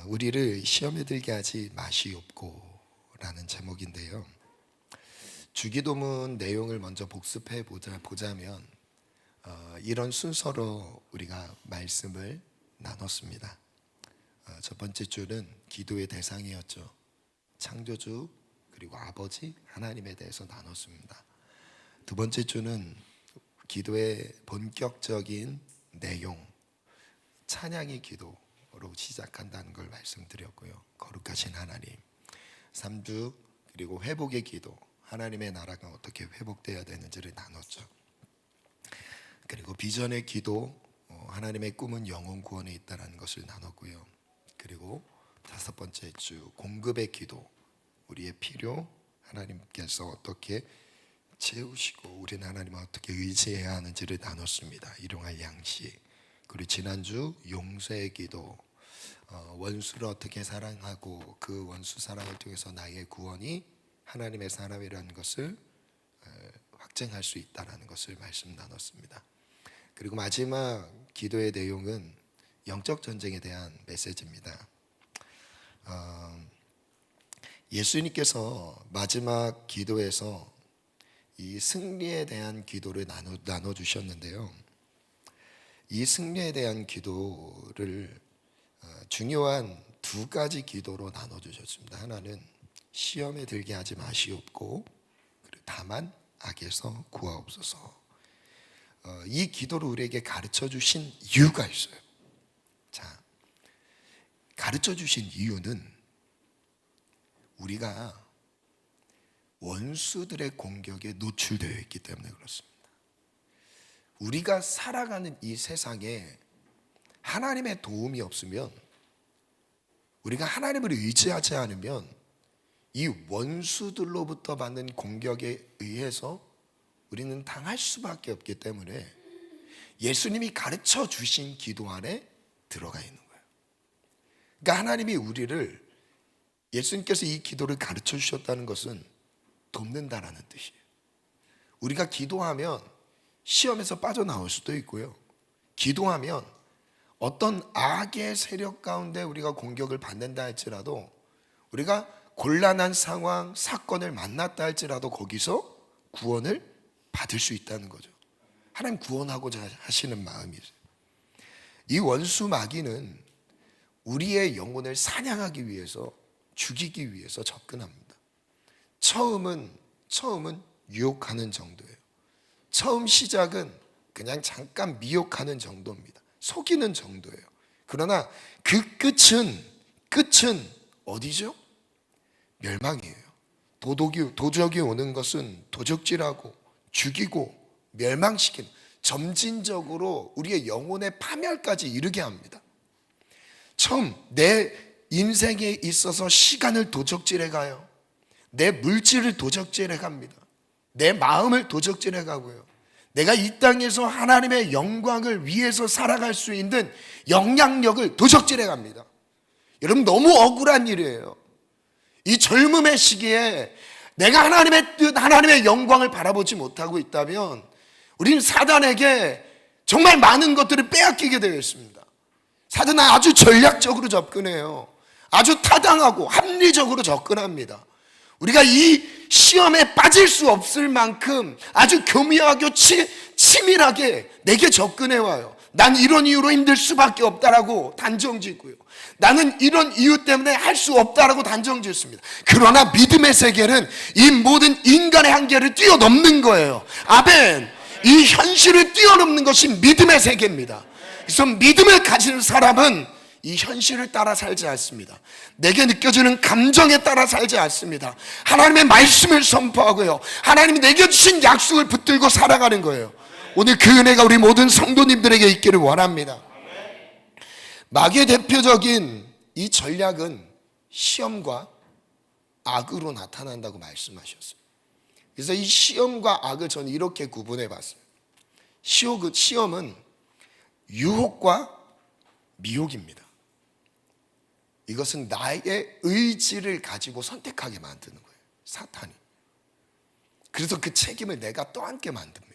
우리를 시험에 들게 하지 마시옵고 라는 제목인데요. 주기도문 내용을 먼저 복습해 보자면 이런 순서로 우리가 말씀을 나눴습니다. 첫 번째 주는 기도의 대상이었죠. 창조주 그리고 아버지 하나님에 대해서 나눴습니다. 두 번째 주는 기도의 본격적인 내용, 찬양의 기도로 시작한다는 걸 말씀드렸고요. 거룩하신 하나님. 3주 그리고 회복의 기도, 하나님의 나라가 어떻게 회복되어야 되는지를 나눴죠. 그리고 비전의 기도, 하나님의 꿈은 영혼 구원에 있다는 것을 나눴고요. 그리고 다섯 번째 주 공급의 기도, 우리의 필요 하나님께서 어떻게 채우시고 우리는 하나님을 어떻게 의지해야 하는지를 나눴습니다. 일용할 양식. 그리고 지난주 용서의 기도, 원수를 어떻게 사랑하고 그 원수 사랑을 통해서 나의 구원이 하나님의 사람이라는 것을 확증할 수 있다는 것을 말씀 나눴습니다. 그리고 마지막 기도의 내용은 영적 전쟁에 대한 메시지입니다. 예수님께서 마지막 기도에서 이 승리에 대한 기도를 나눠주셨는데요. 이 승리에 대한 기도를 중요한 두 가지 기도로 나눠주셨습니다. 하나는 시험에 들게 하지 마시옵고, 그리고 다만 악에서 구하옵소서. 이 기도를 우리에게 가르쳐 주신 이유가 있어요. 자, 가르쳐 주신 이유는 우리가 원수들의 공격에 노출되어 있기 때문에 그렇습니다. 우리가 살아가는 이 세상에 하나님의 도움이 없으면, 우리가 하나님을 의지하지 않으면 이 원수들로부터 받는 공격에 의해서 우리는 당할 수밖에 없기 때문에 예수님이 가르쳐 주신 기도 안에 들어가 있는 거예요. 그러니까 하나님이 우리를, 예수님께서 이 기도를 가르쳐 주셨다는 것은 돕는다라는 뜻이에요. 우리가 기도하면 시험에서 빠져나올 수도 있고요. 기도하면 어떤 악의 세력 가운데 우리가 공격을 받는다 할지라도, 우리가 곤란한 상황, 사건을 만났다 할지라도 거기서 구원을 받을 수 있다는 거죠. 하나님 구원하고자 하시는 마음이죠. 이 원수 마귀는 우리의 영혼을 사냥하기 위해서, 죽이기 위해서 접근합니다. 처음은 유혹하는 정도예요. 처음 시작은 그냥 잠깐 미혹하는 정도입니다. 속이는 정도예요. 그러나 그 끝은 어디죠? 멸망이에요. 도적이 오는 것은 도적질하고 죽이고 멸망시키는, 점진적으로 우리의 영혼의 파멸까지 이르게 합니다. 처음 내 인생에 있어서 시간을 도적질해 가요. 내 물질을 도적질해 갑니다. 내 마음을 도적질해 가고요. 내가 이 땅에서 하나님의 영광을 위해서 살아갈 수 있는 영향력을 도적질해 갑니다. 여러분, 너무 억울한 일이에요. 이 젊음의 시기에 내가 하나님의 뜻, 하나님의 영광을 바라보지 못하고 있다면 우리는 사단에게 정말 많은 것들을 빼앗기게 되어 있습니다. 사단은 아주 전략적으로 접근해요. 아주 타당하고 합리적으로 접근합니다. 우리가 이 시험에 빠질 수 없을 만큼 아주 교묘하고 치밀하게 내게 접근해 와요. 난 이런 이유로 힘들 수밖에 없다라고 단정짓고요. 나는 이런 이유 때문에 할 수 없다라고 단정짓습니다. 그러나 믿음의 세계는 이 모든 인간의 한계를 뛰어넘는 거예요. 아멘. 이 현실을 뛰어넘는 것이 믿음의 세계입니다. 그래서 믿음을 가진 사람은 이 현실을 따라 살지 않습니다. 내게 느껴지는 감정에 따라 살지 않습니다. 하나님의 말씀을 선포하고요, 하나님이 내게 주신 약속을 붙들고 살아가는 거예요. 오늘 그 은혜가 우리 모든 성도님들에게 있기를 원합니다. 마귀의 대표적인 이 전략은 시험과 악으로 나타난다고 말씀하셨어요. 그래서 이 시험과 악을 저는 이렇게 구분해 봤습니다. 시험은 유혹과 미혹입니다. 이것은 나의 의지를 가지고 선택하게 만드는 거예요, 사탄이. 그래서 그 책임을 내가 떠안게 만듭니다.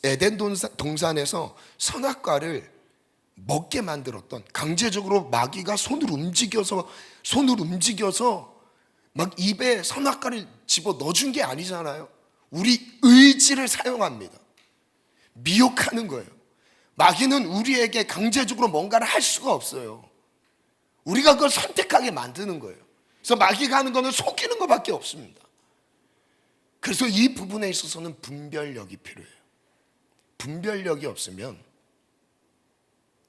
에덴 동산에서 선악과를 먹게 만들었던, 강제적으로 마귀가 손을 움직여서 막 입에 선악과를 집어 넣어준 게 아니잖아요. 우리 의지를 사용합니다. 미혹하는 거예요. 마귀는 우리에게 강제적으로 뭔가를 할 수가 없어요. 우리가 그걸 선택하게 만드는 거예요. 그래서 마귀가 하는 거는 속이는 것밖에 없습니다. 그래서 이 부분에 있어서는 분별력이 필요해요. 분별력이 없으면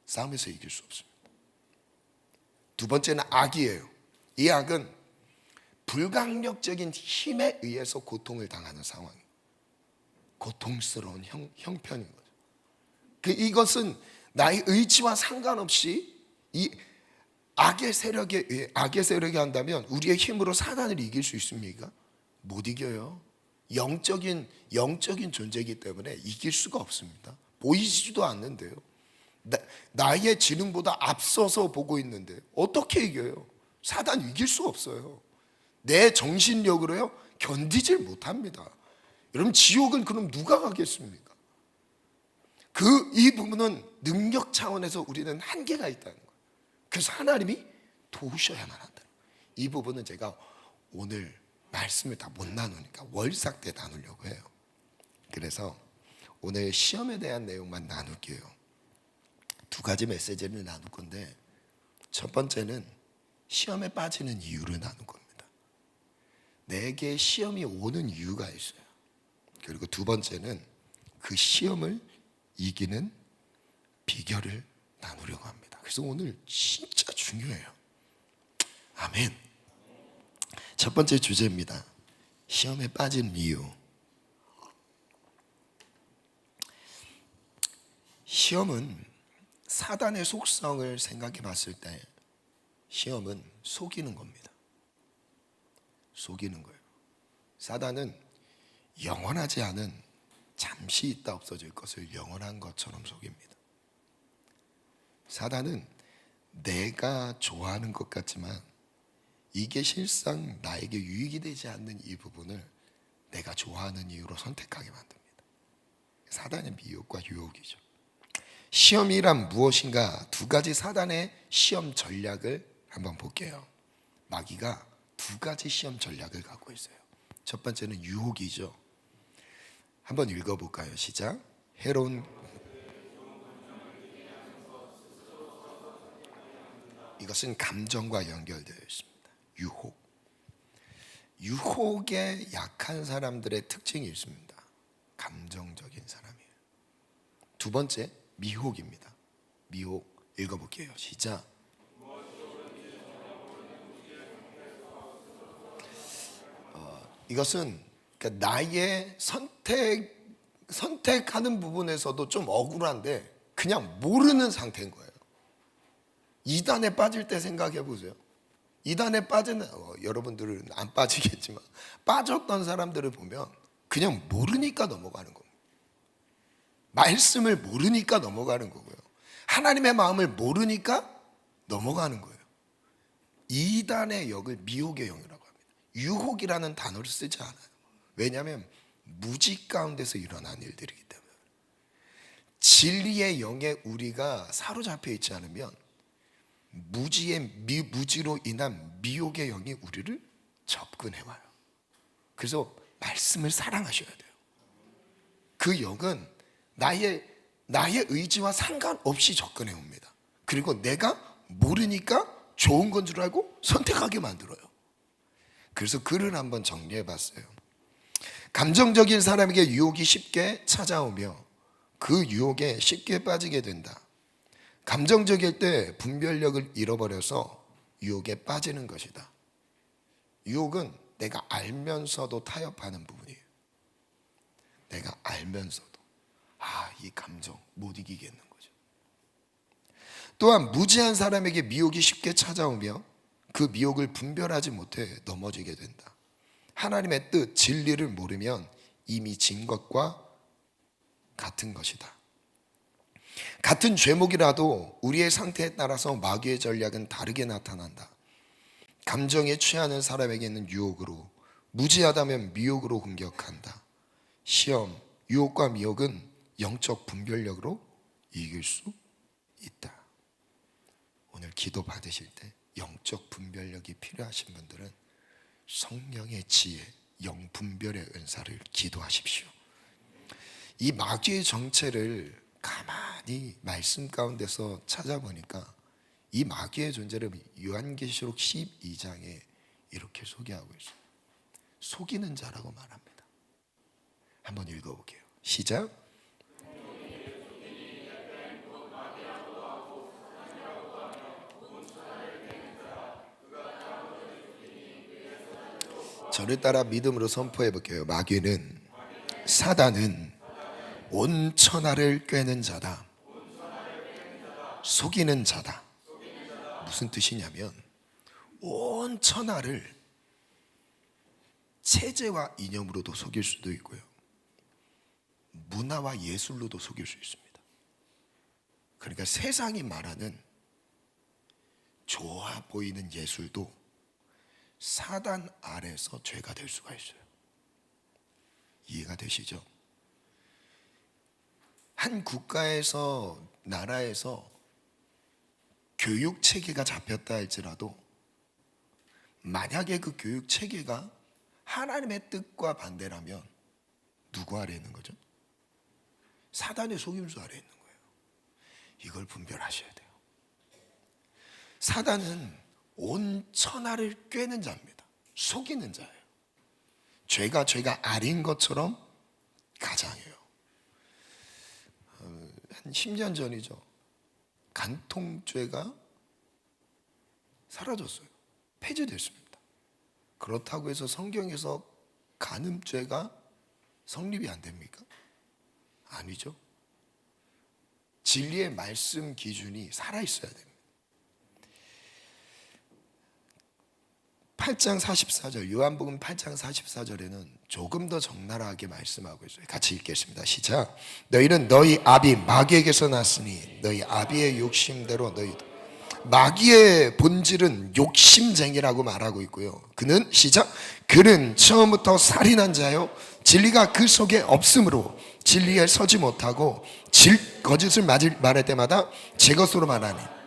싸움에서 이길 수 없습니다. 두 번째는 악이에요. 이 악은 불강력적인 힘에 의해서 고통을 당하는 상황이에요. 고통스러운 형편인 거죠. 이것은 나의 의지와 상관없이 이 악의 세력이 한다면 우리의 힘으로 사단을 이길 수 있습니까? 못 이겨요. 영적인 존재이기 때문에 이길 수가 없습니다. 보이지도 않는데요. 나의 지능보다 앞서서 보고 있는데 어떻게 이겨요? 사단 이길 수 없어요. 내 정신력으로요 견디질 못합니다. 여러분, 지옥은 그럼 누가 가겠습니까? 이 부분은 능력 차원에서 우리는 한계가 있다는 거예요. 그래서 하나님이 도우셔야만 한다. 이 부분은 제가 오늘 말씀을 다 못 나누니까 월삭 때 나누려고 해요. 그래서 오늘 시험에 대한 내용만 나눌게요. 두 가지 메시지를 나눌 건데, 첫 번째는 시험에 빠지는 이유를 나눌 겁니다. 내게 시험이 오는 이유가 있어요. 그리고 두 번째는 그 시험을 이기는 비결을 나누려고 합니다. 그래서 오늘 진짜 중요해요. 아멘. 첫 번째 주제입니다. 시험에 빠진 이유. 시험은 사단의 속성을 생각해 봤을 때 시험은 속이는 겁니다. 속이는 거예요. 사단은 영원하지 않은, 잠시 있다 없어질 것을 영원한 것처럼 속입니다. 사단은 내가 좋아하는 것 같지만 이게 실상 나에게 유익이 되지 않는 이 부분을 내가 좋아하는 이유로 선택하게 만듭니다. 사단의 미혹과 유혹이죠. 시험이란 무엇인가? 두 가지 사단의 시험 전략을 한번 볼게요. 마귀가 두 가지 시험 전략을 갖고 있어요. 첫 번째는 유혹이죠. 한번 읽어볼까요? 시작. 해로운, 이것은 감정과 연결되어 있습니다. 유혹에 약한 사람들의 특징이 있습니다. 감정적인 사람이에요. 두 번째, 미혹입니다. 미혹 읽어볼게요. 시작. 이것은 그러니까 나의 선택하는 부분에서도 좀 억울한데 그냥 모르는 상태인 거예요. 이단에 빠질 때 생각해 보세요. 이단에 빠지는 여러분들은 안 빠지겠지만 빠졌던 사람들을 보면 그냥 모르니까 넘어가는 겁니다. 말씀을 모르니까 넘어가는 거고요. 하나님의 마음을 모르니까 넘어가는 거예요. 이단의 역을 미혹의 영이라고 합니다. 유혹이라는 단어를 쓰지 않아요. 왜냐하면 무지 가운데서 일어난 일들이기 때문에. 진리의 영에 우리가 사로잡혀 있지 않으면 무지로 인한 미혹의 영이 우리를 접근해와요. 그래서 말씀을 사랑하셔야 돼요. 그 영은 나의 의지와 상관없이 접근해 옵니다. 그리고 내가 모르니까 좋은 건 줄 알고 선택하게 만들어요. 그래서 글을 한번 정리해 봤어요. 감정적인 사람에게 유혹이 쉽게 찾아오며 그 유혹에 쉽게 빠지게 된다. 감정적일 때 분별력을 잃어버려서 유혹에 빠지는 것이다. 유혹은 내가 알면서도 타협하는 부분이에요. 내가 알면서도 이 감정 못 이기겠는 거죠. 또한 무지한 사람에게 미혹이 쉽게 찾아오며 그 미혹을 분별하지 못해 넘어지게 된다. 하나님의 뜻, 진리를 모르면 이미 진 것과 같은 것이다. 같은 죄목이라도 우리의 상태에 따라서 마귀의 전략은 다르게 나타난다. 감정에 취하는 사람에게는 유혹으로, 무지하다면 미혹으로 공격한다. 시험, 유혹과 미혹은 영적 분별력으로 이길 수 있다. 기도 받으실 때 영적 분별력이 필요하신 분들은 성령의 지혜, 영 분별의 은사를 기도하십시오. 이 마귀의 정체를 가만히 말씀 가운데서 찾아보니까 이 마귀의 존재를 요한계시록 12장에 이렇게 소개하고 있어요. 속이는 자라고 말합니다. 한번 읽어볼게요. 시작. 저를 따라 믿음으로 선포해 볼게요. 마귀는, 사단은 온 천하를 꿰는 자다. 속이는 자다. 무슨 뜻이냐면 온 천하를 체제와 이념으로도 속일 수도 있고요, 문화와 예술로도 속일 수 있습니다. 그러니까 세상이 말하는 좋아 보이는 예술도 사단 아래서 죄가 될 수가 있어요. 이해가 되시죠? 한 국가에서, 나라에서 교육 체계가 잡혔다 할지라도 만약에 그 교육 체계가 하나님의 뜻과 반대라면 누구 아래 있는 거죠? 사단의 속임수 아래 있는 거예요. 이걸 분별하셔야 돼요. 사단은 온 천하를 꿰는 자입니다. 속이는 자예요. 죄가 아닌 것처럼 가장해요. 한 10년 전이죠. 간통죄가 사라졌어요. 폐지됐습니다. 그렇다고 해서 성경에서 간음죄가 성립이 안 됩니까? 아니죠. 진리의 말씀 기준이 살아있어야 됩니다. 8장 44절, 요한복음 8장 44절에는 조금 더 적나라하게 말씀하고 있어요. 같이 읽겠습니다. 시작. 너희는 너희 아비 마귀에게서 났으니 너희 아비의 욕심대로 너희도. 마귀의 본질은 욕심쟁이라고 말하고 있고요, 그는, 시작, 그는 처음부터 살인한 자요 진리가 그 속에 없으므로 진리에 서지 못하고 거짓을 말할 때마다 제 것으로 말하니.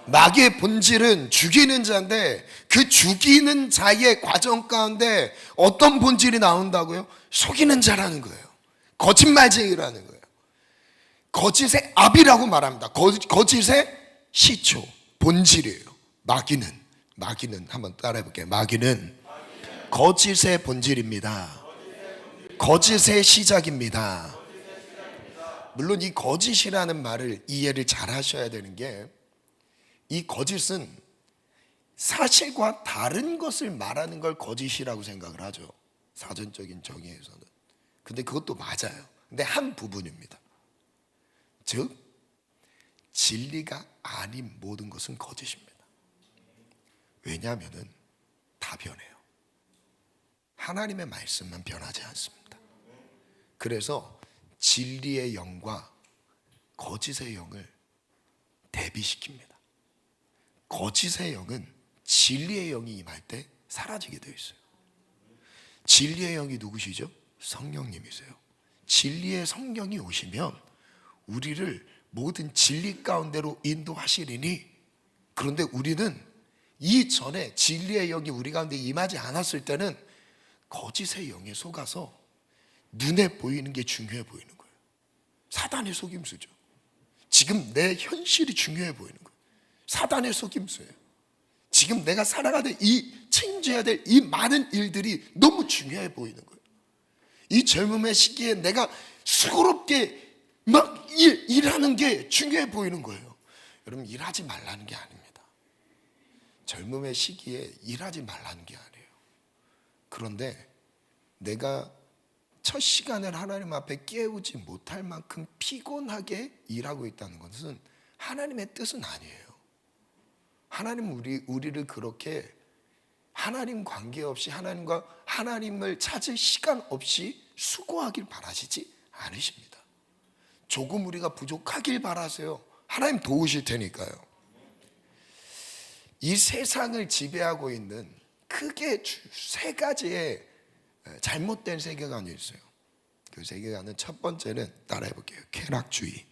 마귀의 본질은 죽이는 자인데 그 죽이는 자의 과정 가운데 어떤 본질이 나온다고요? 속이는 자라는 거예요. 거짓말쟁이라는 거예요. 거짓의 압이라고 말합니다. 거짓의 시초, 본질이에요. 마귀는 한번 따라해 볼게요. 마귀는 거짓의 본질입니다. 거짓의 시작입니다. 물론 이 거짓이라는 말을 이해를 잘 하셔야 되는 게, 이 거짓은 사실과 다른 것을 말하는 걸 거짓이라고 생각을 하죠, 사전적인 정의에서는. 근데 그것도 맞아요. 근데 한 부분입니다. 즉 진리가 아닌 모든 것은 거짓입니다. 왜냐하면 다 변해요. 하나님의 말씀만 변하지 않습니다. 그래서 진리의 영과 거짓의 영을 대비시킵니다. 거짓의 영은 진리의 영이 임할 때 사라지게 되어 있어요. 진리의 영이 누구시죠? 성령님이세요. 진리의 성령이 오시면 우리를 모든 진리 가운데로 인도하시리니, 그런데 우리는 이전에 진리의 영이 우리 가운데 임하지 않았을 때는 거짓의 영에 속아서 눈에 보이는 게 중요해 보이는 거예요. 사단의 속임수죠. 지금 내 현실이 중요해 보이는 거예요. 사단의 속임수예요. 지금 내가 살아가야 책임져야 될 이 많은 일들이 너무 중요해 보이는 거예요. 이 젊음의 시기에 내가 수고롭게 막 일하는 게 중요해 보이는 거예요. 여러분, 일하지 말라는 게 아닙니다. 젊음의 시기에 일하지 말라는 게 아니에요. 그런데 내가 첫 시간을 하나님 앞에 깨우지 못할 만큼 피곤하게 일하고 있다는 것은 하나님의 뜻은 아니에요. 하나님은 우리를 그렇게 하나님 관계없이 하나님을 찾을 시간 없이 수고하길 바라시지 않으십니다. 조금 우리가 부족하길 바라세요. 하나님 도우실 테니까요. 이 세상을 지배하고 있는 크게 세 가지의 잘못된 세계관이 있어요. 그 세계관은 첫 번째는 따라해 볼게요. 쾌락주의.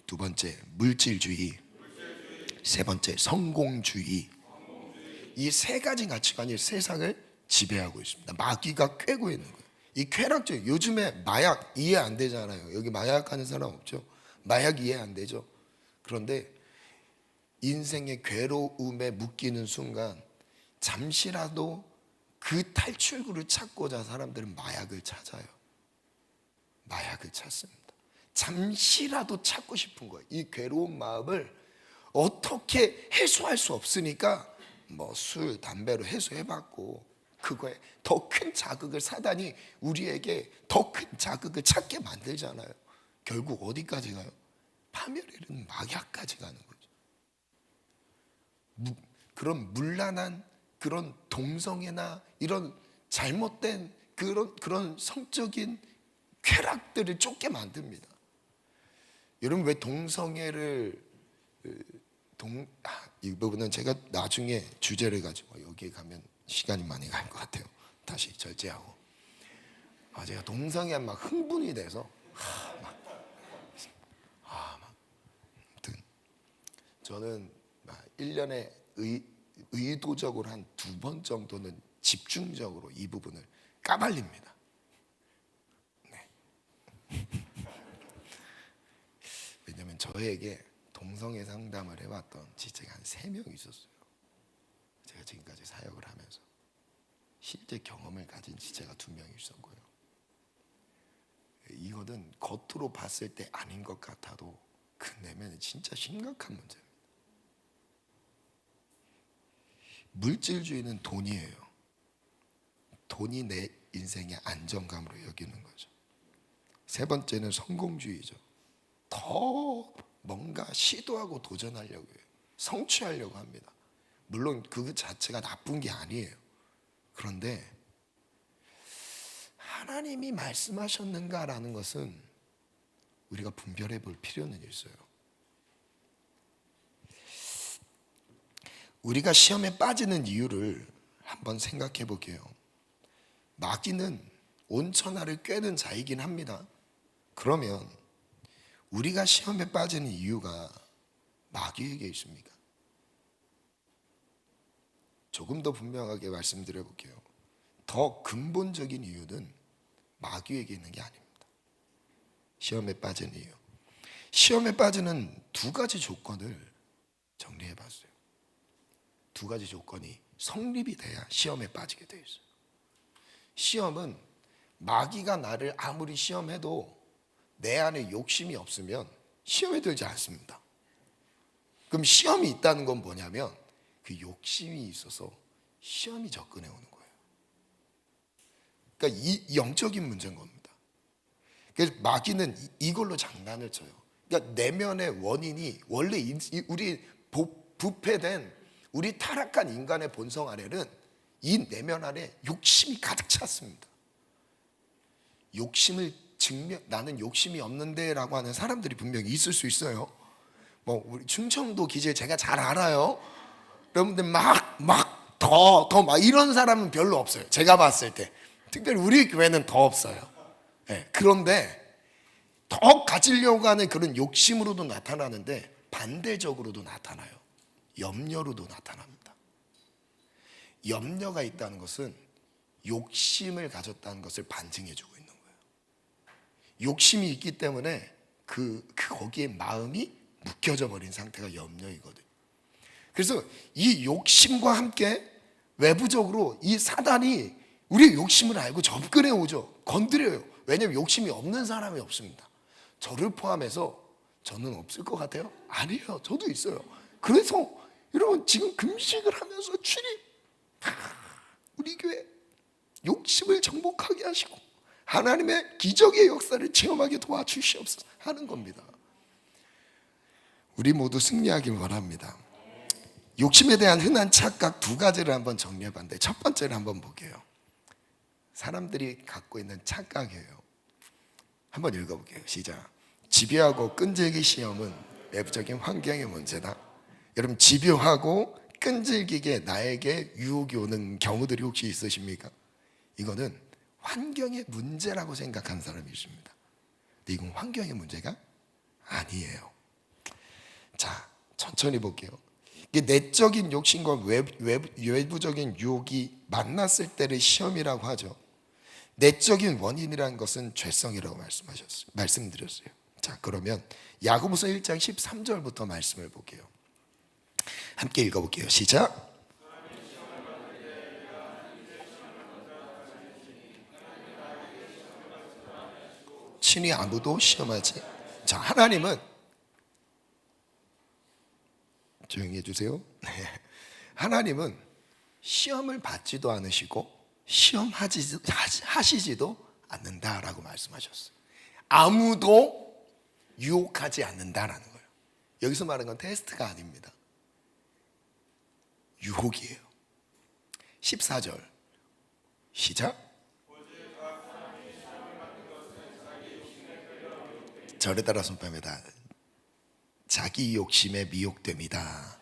두 번째 물질주의, 세 번째 성공주의. 이 세 가지 가치관이 세상을 지배하고 있습니다. 마귀가 꿰고 있는 거예요. 이 쾌락주의, 요즘에 마약 이해 안 되잖아요. 여기 마약 하는 사람 없죠? 마약 이해 안 되죠? 그런데 인생의 괴로움에 묶이는 순간 잠시라도 그 탈출구를 찾고자 사람들은 마약을 찾아요. 마약을 찾습니다. 잠시라도 찾고 싶은 거예요. 이 괴로운 마음을 어떻게 해소할 수 없으니까 뭐 술, 담배로 해소해봤고 그거에 더 큰 자극을 사단이 우리에게 더 큰 자극을 찾게 만들잖아요. 결국 어디까지 가요? 파멸에 이르는 마약까지 가는 거죠. 그런 문란한 그런 동성애나 이런 잘못된 그런 성적인 쾌락들을 쫓게 만듭니다. 여러분 왜 동성애를 이 부분은 제가 나중에 주제를 가지고 여기에 가면 시간이 많이 갈 것 같아요. 다시 절제하고. 제가 동성애에 막 흥분이 돼서 아무튼 저는 1년에 의도적으로 한 2번 정도는 집중적으로 이 부분을 까발립니다. 네. 왜냐하면 저에게 동성애 상담을 해왔던 지체가 한 3명 있었어요. 제가 지금까지 사역을 하면서 실제 경험을 가진 지체가 2명이 있었고요. 이거는 겉으로 봤을 때 아닌 것 같아도 그 내면은 진짜 심각한 문제입니다. 물질주의는 돈이에요. 돈이 내 인생의 안정감으로 여기는 거죠. 세 번째는 성공주의죠. 더 뭔가 시도하고 도전하려고 해요. 성취하려고 합니다. 물론 그 자체가 나쁜 게 아니에요. 그런데 하나님이 말씀하셨는가라는 것은 우리가 분별해 볼 필요는 있어요. 우리가 시험에 빠지는 이유를 한번 생각해 볼게요. 마귀는 온 천하를 꿰는 자이긴 합니다. 그러면 우리가 시험에 빠지는 이유가 마귀에게 있습니까? 조금 더 분명하게 말씀드려 볼게요. 더 근본적인 이유는 마귀에게 있는 게 아닙니다. 시험에 빠지는 이유. 시험에 빠지는 2가지 조건을 정리해 봤어요. 2가지 조건이 성립이 돼야 시험에 빠지게 돼 있어요. 시험은 마귀가 나를 아무리 시험해도 내 안에 욕심이 없으면 시험에 들지 않습니다. 그럼 시험이 있다는 건 뭐냐면 그 욕심이 있어서 시험이 접근해 오는 거예요. 그러니까 이 영적인 문제인 겁니다. 그래서 마귀는 이걸로 장난을 쳐요. 그러니까 내면의 원인이 원래 우리 부패된 우리 타락한 인간의 본성 안에는 이 내면 안에 욕심이 가득 찼습니다. 욕심을 나는 욕심이 없는데라고 하는 사람들이 분명히 있을 수 있어요. 뭐 우리 충청도 기질 제가 잘 알아요. 여러분들 막 이런 사람은 별로 없어요. 제가 봤을 때 특별히 우리 교회는 더 없어요. 네, 그런데 더 가지려고 하는 그런 욕심으로도 나타나는데 반대적으로도 나타나요. 염려로도 나타납니다. 염려가 있다는 것은 욕심을 가졌다는 것을 반증해주고 있는 거예요. 욕심이 있기 때문에 거기에 마음이 묶여져 버린 상태가 염려이거든요. 그래서 이 욕심과 함께 외부적으로 이 사단이 우리의 욕심을 알고 접근해 오죠. 건드려요. 왜냐하면 욕심이 없는 사람이 없습니다. 저를 포함해서 저는 없을 것 같아요? 아니에요. 저도 있어요. 그래서 여러분 지금 금식을 하면서 주님 우리 교회 욕심을 정복하게 하시고 하나님의 기적의 역사를 체험하게 도와주시옵소서 하는 겁니다. 우리 모두 승리하길 바랍니다. 욕심에 대한 흔한 착각 2가지를 한번 정리해 봤는데 첫 번째를 한번 볼게요. 사람들이 갖고 있는 착각이에요. 한번 읽어볼게요. 시작. 집요하고 끈질기 시험은 내부적인 환경의 문제다. 여러분 집요하고 끈질기게 나에게 유혹이 오는 경우들이 혹시 있으십니까? 이거는 환경의 문제라고 생각하는 사람이 있습니다. 근데 이건 환경의 문제가 아니에요. 천천히 볼게요. 이게 내적인 욕심과 외부적인 유혹이 만났을 때를 시험이라고 하죠. 내적인 원인이라는 것은 죄성이라고 말씀드렸어요. 자, 그러면 야고보서 1장 13절부터 말씀을 볼게요. 함께 읽어볼게요. 시작. 친히 아무도 시험하지. 자, 하나님은 조용히 해주세요. 하나님은 시험을 받지도 않으시고 시험하시지도 않는다라고 말씀하셨어요. 아무도 유혹하지 않는다라는 거예요. 여기서 말하는 건 테스트가 아닙니다. 유혹이에요. 14절 시작. 절에 따라 손뺨에다. 자기 욕심에 미혹됩니다.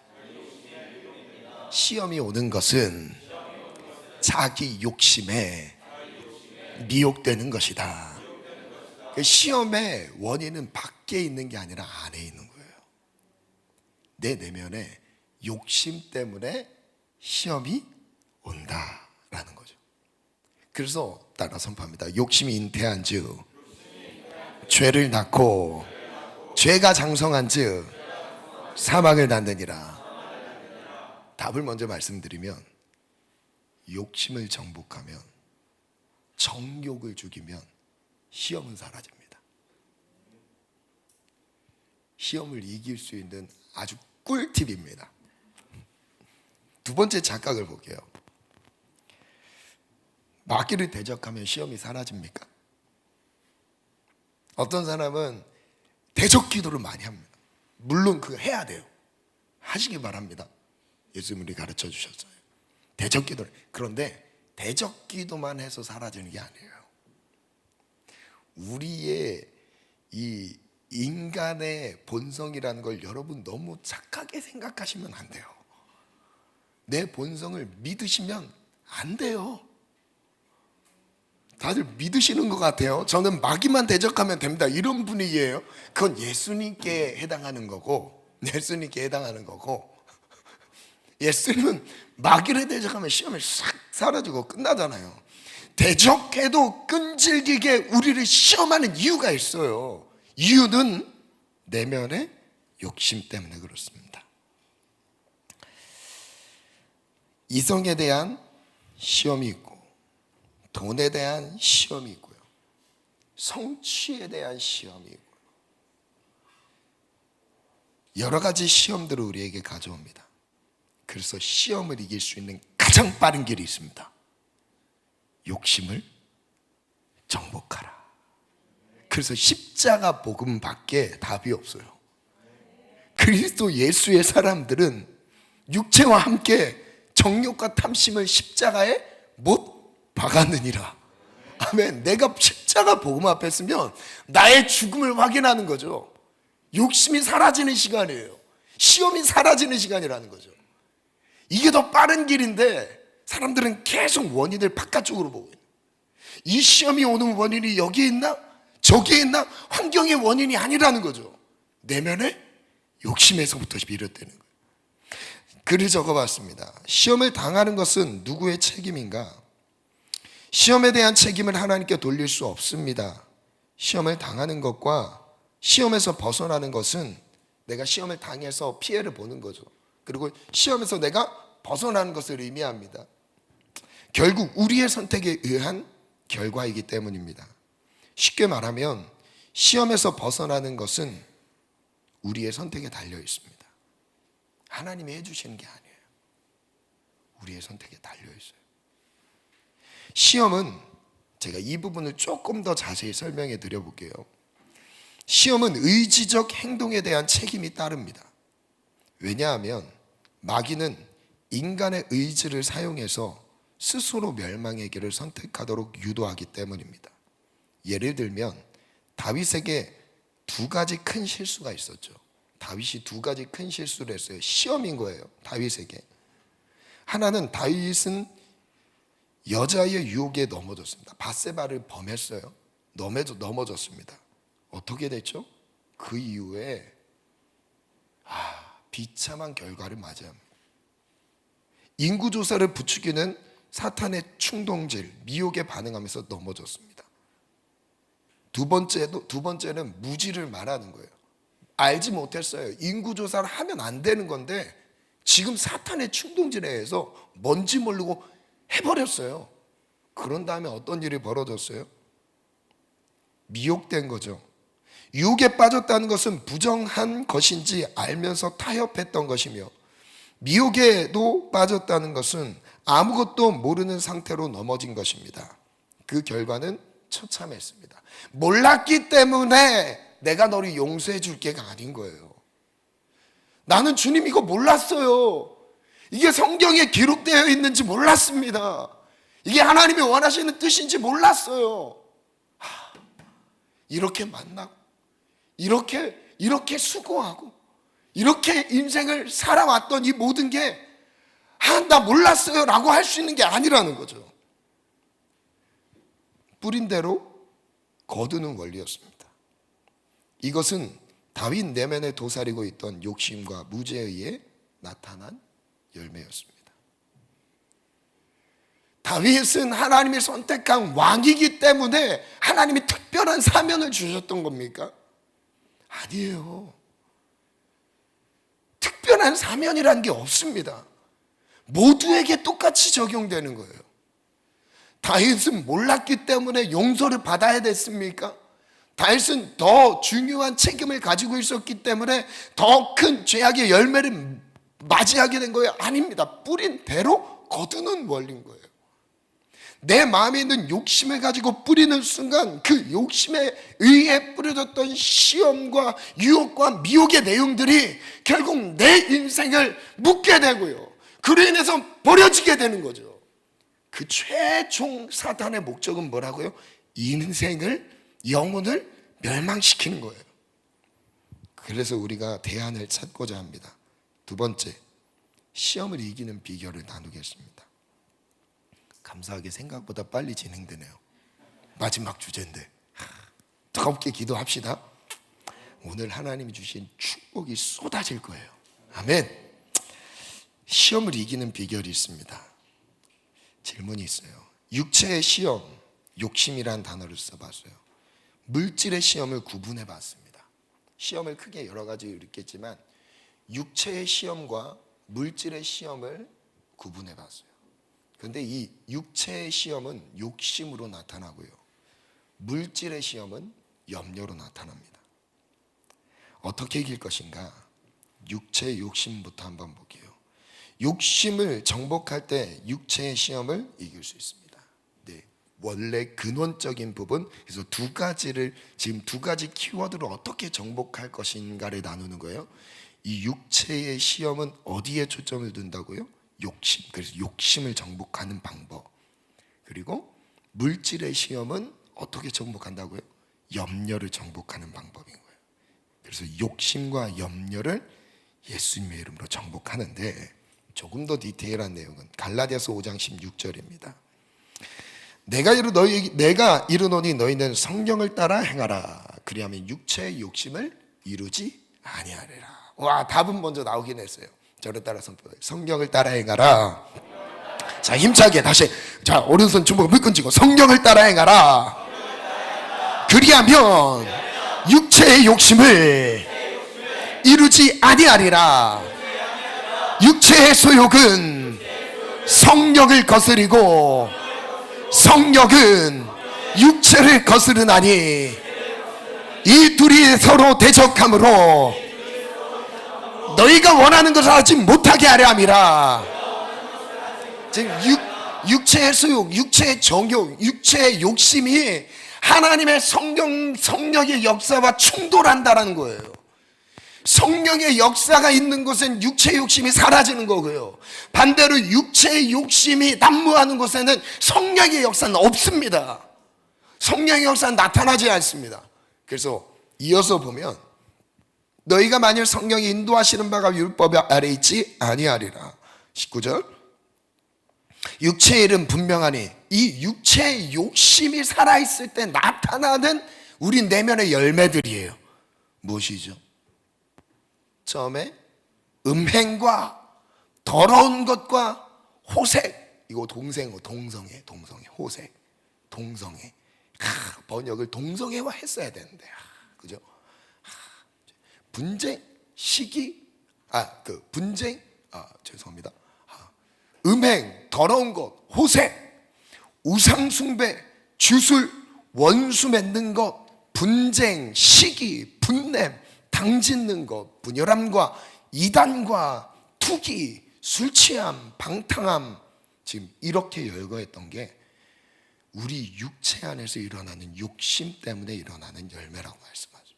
시험이 오는 것은 자기 욕심에 미혹되는 것이다. 시험의 원인은 밖에 있는 게 아니라 안에 있는 거예요. 내 내면에 욕심 때문에 시험이 온다라는 거죠. 그래서 따라 선포합니다. 욕심이 잉태한 즉 죄를 낳고 죄가 장성한 즉 사망을 낳느니라. 답을 먼저 말씀드리면 욕심을 정복하면, 정욕을 죽이면 시험은 사라집니다. 시험을 이길 수 있는 아주 꿀팁입니다. 두 번째 착각을 볼게요. 마귀를 대적하면 시험이 사라집니까? 어떤 사람은 대적 기도를 많이 합니다. 물론 그거 해야 돼요. 하시기 바랍니다. 예수님이 가르쳐 주셨어요. 대적 기도를. 그런데 대적 기도만 해서 사라지는 게 아니에요. 우리의 이 인간의 본성이라는 걸 여러분 너무 착하게 생각하시면 안 돼요. 내 본성을 믿으시면 안 돼요. 다들 믿으시는 것 같아요. 저는 마귀만 대적하면 됩니다, 이런 분위기예요. 그건 예수님께 해당하는 거고, 예수님은 마귀를 대적하면 시험이 싹 사라지고 끝나잖아요. 대적해도 끈질기게 우리를 시험하는 이유가 있어요. 이유는 내면의 욕심 때문에 그렇습니다. 이성에 대한 시험이 있고, 돈에 대한 시험이 있고요, 성취에 대한 시험이 있고요, 여러 가지 시험들을 우리에게 가져옵니다. 그래서 시험을 이길 수 있는 가장 빠른 길이 있습니다. 욕심을 정복하라. 그래서 십자가 복음밖에 답이 없어요. 그리스도 예수의 사람들은 육체와 함께 정욕과 탐심을 십자가에 못 박았느니라. 아멘. 내가 십자가 복음 앞에 서면 나의 죽음을 확인하는 거죠. 욕심이 사라지는 시간이에요. 시험이 사라지는 시간이라는 거죠. 이게 더 빠른 길인데 사람들은 계속 원인을 바깥쪽으로 보고 있는, 이 시험이 오는 원인이 여기에 있나 저기에 있나, 환경의 원인이 아니라는 거죠. 내면의 욕심에서부터 비롯되는 거예요. 글을 적어봤습니다. 시험을 당하는 것은 누구의 책임인가? 시험에 대한 책임을 하나님께 돌릴 수 없습니다. 시험을 당하는 것과 시험에서 벗어나는 것은 내가 시험을 당해서 피해를 보는 거죠. 그리고 시험에서 내가 벗어나는 것을 의미합니다. 결국 우리의 선택에 의한 결과이기 때문입니다. 쉽게 말하면 시험에서 벗어나는 것은 우리의 선택에 달려 있습니다. 하나님이 해주시는 게 아니에요. 우리의 선택에 달려 있어요. 시험은, 제가 이 부분을 조금 더 자세히 설명해 드려볼게요. 시험은 의지적 행동에 대한 책임이 따릅니다. 왜냐하면 마귀는 인간의 의지를 사용해서 스스로 멸망의 길을 선택하도록 유도하기 때문입니다. 예를 들면 다윗에게 두 가지 큰 실수가 있었죠. 다윗이 두 가지 큰 실수를 했어요. 시험인 거예요, 다윗에게. 하나는 다윗은 여자의 유혹에 넘어졌습니다. 밧세바를 범했어요. 넘어졌습니다. 어떻게 됐죠? 그 이후에 비참한 결과를 맞이합니다. 인구조사를 부추기는 사탄의 충동질, 미혹에 반응하면서 넘어졌습니다. 두 번째는 무지를 말하는 거예요. 알지 못했어요. 인구조사를 하면 안 되는 건데 지금 사탄의 충동질에 의해서 뭔지 모르고 해버렸어요. 그런 다음에 어떤 일이 벌어졌어요? 미혹된 거죠. 유혹에 빠졌다는 것은 부정한 것인지 알면서 타협했던 것이며, 미혹에도 빠졌다는 것은 아무것도 모르는 상태로 넘어진 것입니다. 그 결과는 처참했습니다. 몰랐기 때문에 내가 너를 용서해 줄 게가 아닌 거예요. 나는 주님 이거 몰랐어요. 이게 성경에 기록되어 있는지 몰랐습니다. 이게 하나님이 원하시는 뜻인지 몰랐어요. 이렇게 만나고 이렇게 수고하고 이렇게 인생을 살아왔던 이 모든 게 나 몰랐어요 라고 할 수 있는 게 아니라는 거죠. 뿌린 대로 거두는 원리였습니다. 이것은 다윗 내면에 도사리고 있던 욕심과 무지에 의해 나타난 열매였습니다. 다윗은 하나님이 선택한 왕이기 때문에 하나님이 특별한 사명을 주셨던 겁니까? 아니에요. 특별한 사명이라는 게 없습니다. 모두에게 똑같이 적용되는 거예요. 다윗은 몰랐기 때문에 용서를 받아야 됐습니까? 다윗은 더 중요한 책임을 가지고 있었기 때문에 더 큰 죄악의 열매를 맞이하게 된 거예요? 아닙니다. 뿌린 대로 거두는 원리인 거예요. 내 마음에 있는 욕심을 가지고 뿌리는 순간 그 욕심에 의해 뿌려졌던 시험과 유혹과 미혹의 내용들이 결국 내 인생을 묻게 되고요, 그로 인해서 버려지게 되는 거죠. 그 최종 사탄의 목적은 뭐라고요? 인생을, 영혼을 멸망시키는 거예요. 그래서 우리가 대안을 찾고자 합니다. 두 번째, 시험을 이기는 비결을 나누겠습니다. 감사하게 생각보다 빨리 진행되네요. 마지막 주제인데 뜨겁게 기도합시다. 오늘 하나님이 주신 축복이 쏟아질 거예요. 아멘. 시험을 이기는 비결이 있습니다. 질문이 있어요. 육체의 시험, 욕심이란 단어를 써봤어요. 물질의 시험을 구분해 봤습니다. 시험을 크게 여러 가지 있겠지만 육체의 시험과 물질의 시험을 구분해 봤어요. 그런데 이 육체의 시험은 욕심으로 나타나고요, 물질의 시험은 염려로 나타납니다. 어떻게 이길 것인가? 육체의 욕심부터 한번 볼게요. 욕심을 정복할 때 육체의 시험을 이길 수 있습니다. 네, 원래 근원적인 부분, 그래서 지금 두 가지 키워드로 어떻게 정복할 것인가를 나누는 거예요. 이 육체의 시험은 어디에 초점을 둔다고요? 욕심. 그래서 욕심을 정복하는 방법. 그리고 물질의 시험은 어떻게 정복한다고요? 염려를 정복하는 방법인 거예요. 그래서 욕심과 염려를 예수님의 이름으로 정복하는데, 조금 더 디테일한 내용은 갈라디아서 5장 16절입니다. 내가 이르노니 너희는 성령을 따라 행하라. 그리하면 육체의 욕심을 이루지 아니하리라. 와, 답은 먼저 나오긴 했어요. 저를 따라 성령을 따라 행하라. 자, 힘차게 다시. 자, 오른손 주먹을 물끈 쥐고 성령을 따라 행하라. 그리하면 육체의 욕심을 이루지 아니하리라. 육체의 소욕은 성령을 거스리고 성령은 육체를 거스르나니 이 둘이 서로 대적함으로 너희가 원하는 것을 하지 못하게 하려 함이라. 즉 육체의 소욕, 육체의 정욕, 육체의 욕심이 하나님의 성령의 역사와 충돌한다는 거예요. 성령의 역사가 있는 곳엔 육체의 욕심이 사라지는 거고요, 반대로 육체의 욕심이 난무하는 곳에는 성령의 역사는 없습니다. 성령의 역사는 나타나지 않습니다. 그래서 이어서 보면 너희가 만일 성령이 인도하시는 바가 율법 아래 있지 아니하리라. 19절, 육체의 일은 분명하니. 이 육체의 욕심이 살아있을 때 나타나는 우리 내면의 열매들이에요. 무엇이죠? 처음에 음행과 더러운 것과 호색. 이거 동성애 호색, 동성애. 번역을 동성애화 했어야 되는데, 그죠? 분쟁, 시기, 분쟁, 죄송합니다. 음행, 더러운 것, 호색, 우상숭배, 주술, 원수 맺는 것, 분쟁, 시기, 분냄, 당짓는 것, 분열함과 이단과 투기, 술취함, 방탕함. 지금 이렇게 열거했던 게 우리 육체 안에서 일어나는 욕심 때문에 일어나는 열매라고 말씀하죠.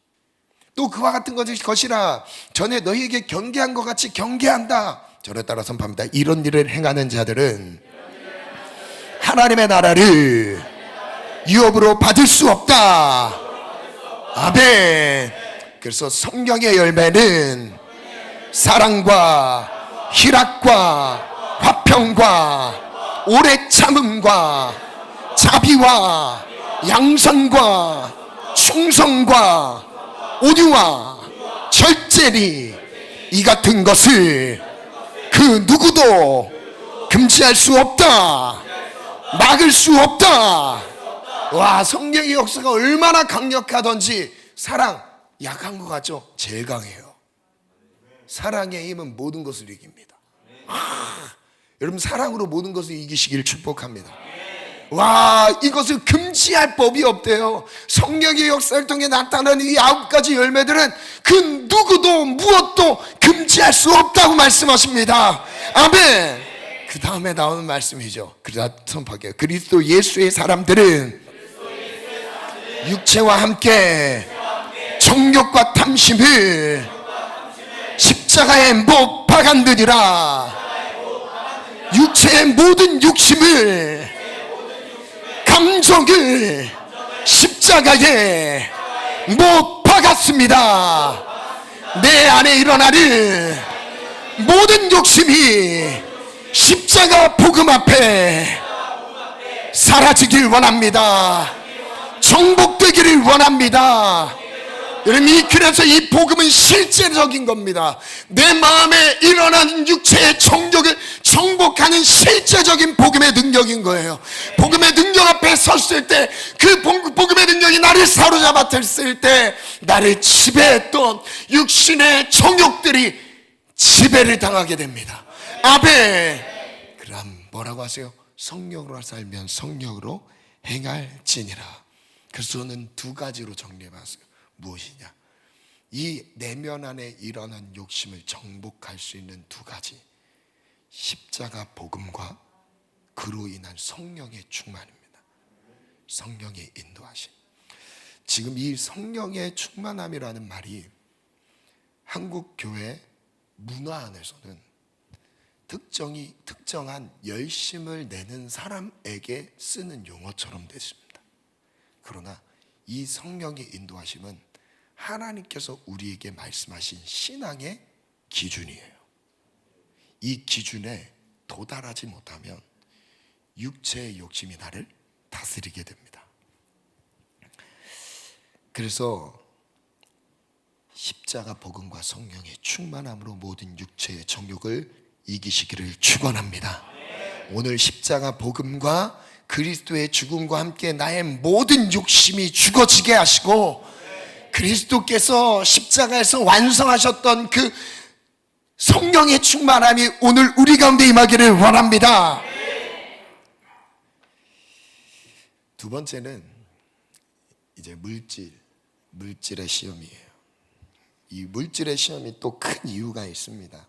또 그와 같은 것이라 전에 너희에게 경계한 것 같이 경계한다. 저를 따라 선포합니다. 이런 일을 행하는 자들은 하나님의 나라를 유업으로 받을 수 없다. 아멘. 그래서 성령의 열매는 사랑과 희락과 화평과 오래 참음과 자비와 양선과 충성과 온유와 절제니 이 같은 것을 그 누구도 금지할 수 없다. 막을 수 없다. 와, 성령의 역사가 얼마나 강력하던지. 사랑, 약한 것 같죠? 제일 강해요. 사랑의 힘은 모든 것을 이깁니다. 여러분, 사랑으로 모든 것을 이기시길 축복합니다. 와, 이것을 금지할 법이 없대요. 성령의 역사를 통해 나타나는 이 9가지 열매들은 그 누구도 무엇도 금지할 수 없다고 말씀하십니다. 아멘. 그 다음에 나오는 말씀이죠. 그러다 선포할게요. 그리스도 예수의 사람들은 육체와 함께 정욕과 탐심을 십자가에 못 박았느니라. 육체의 모든 욕심을, 감정을 십자가에 못 박았습니다. 내 안에 일어나는 모든 욕심이 십자가 복음 앞에 사라지길 원합니다. 정복되기를 원합니다. 여러분, 그래서 이 복음은 실제적인 겁니다. 내 마음에 일어나는 육체의 정욕을 정복하는 실제적인 복음의 능력인 거예요. 복음의 능력 앞에 섰을 때, 그 복음의 능력이 나를 사로잡았을 때 나를 지배했던 육신의 정욕들이 지배를 당하게 됩니다. 아멘. 그럼 뭐라고 하세요? 성령으로 살면 성령으로 행할지니라. 그래서 저는 2가지로 정리해봤어요. 무엇이냐? 이 내면 안에 일어난 욕심을 정복할 수 있는 2가지. 십자가 복음과 그로 인한 성령의 충만입니다. 성령의 인도하심. 지금 이 성령의 충만함이라는 말이 한국 교회 문화 안에서는 특정한 열심을 내는 사람에게 쓰는 용어처럼 됐습니다. 그러나 이 성령의 인도하심은 하나님께서 우리에게 말씀하신 신앙의 기준이에요. 이 기준에 도달하지 못하면 육체의 욕심이 나를 다스리게 됩니다. 그래서 십자가 복음과 성령의 충만함으로 모든 육체의 정욕을 이기시기를 축원합니다. 오늘 십자가 복음과 그리스도의 죽음과 함께 나의 모든 욕심이 죽어지게 하시고, 그리스도께서 십자가에서 완성하셨던 그 성령의 충만함이 오늘 우리 가운데 임하기를 원합니다. 2번째는 이제 물질의 시험이에요. 이 물질의 시험이 또 큰 이유가 있습니다.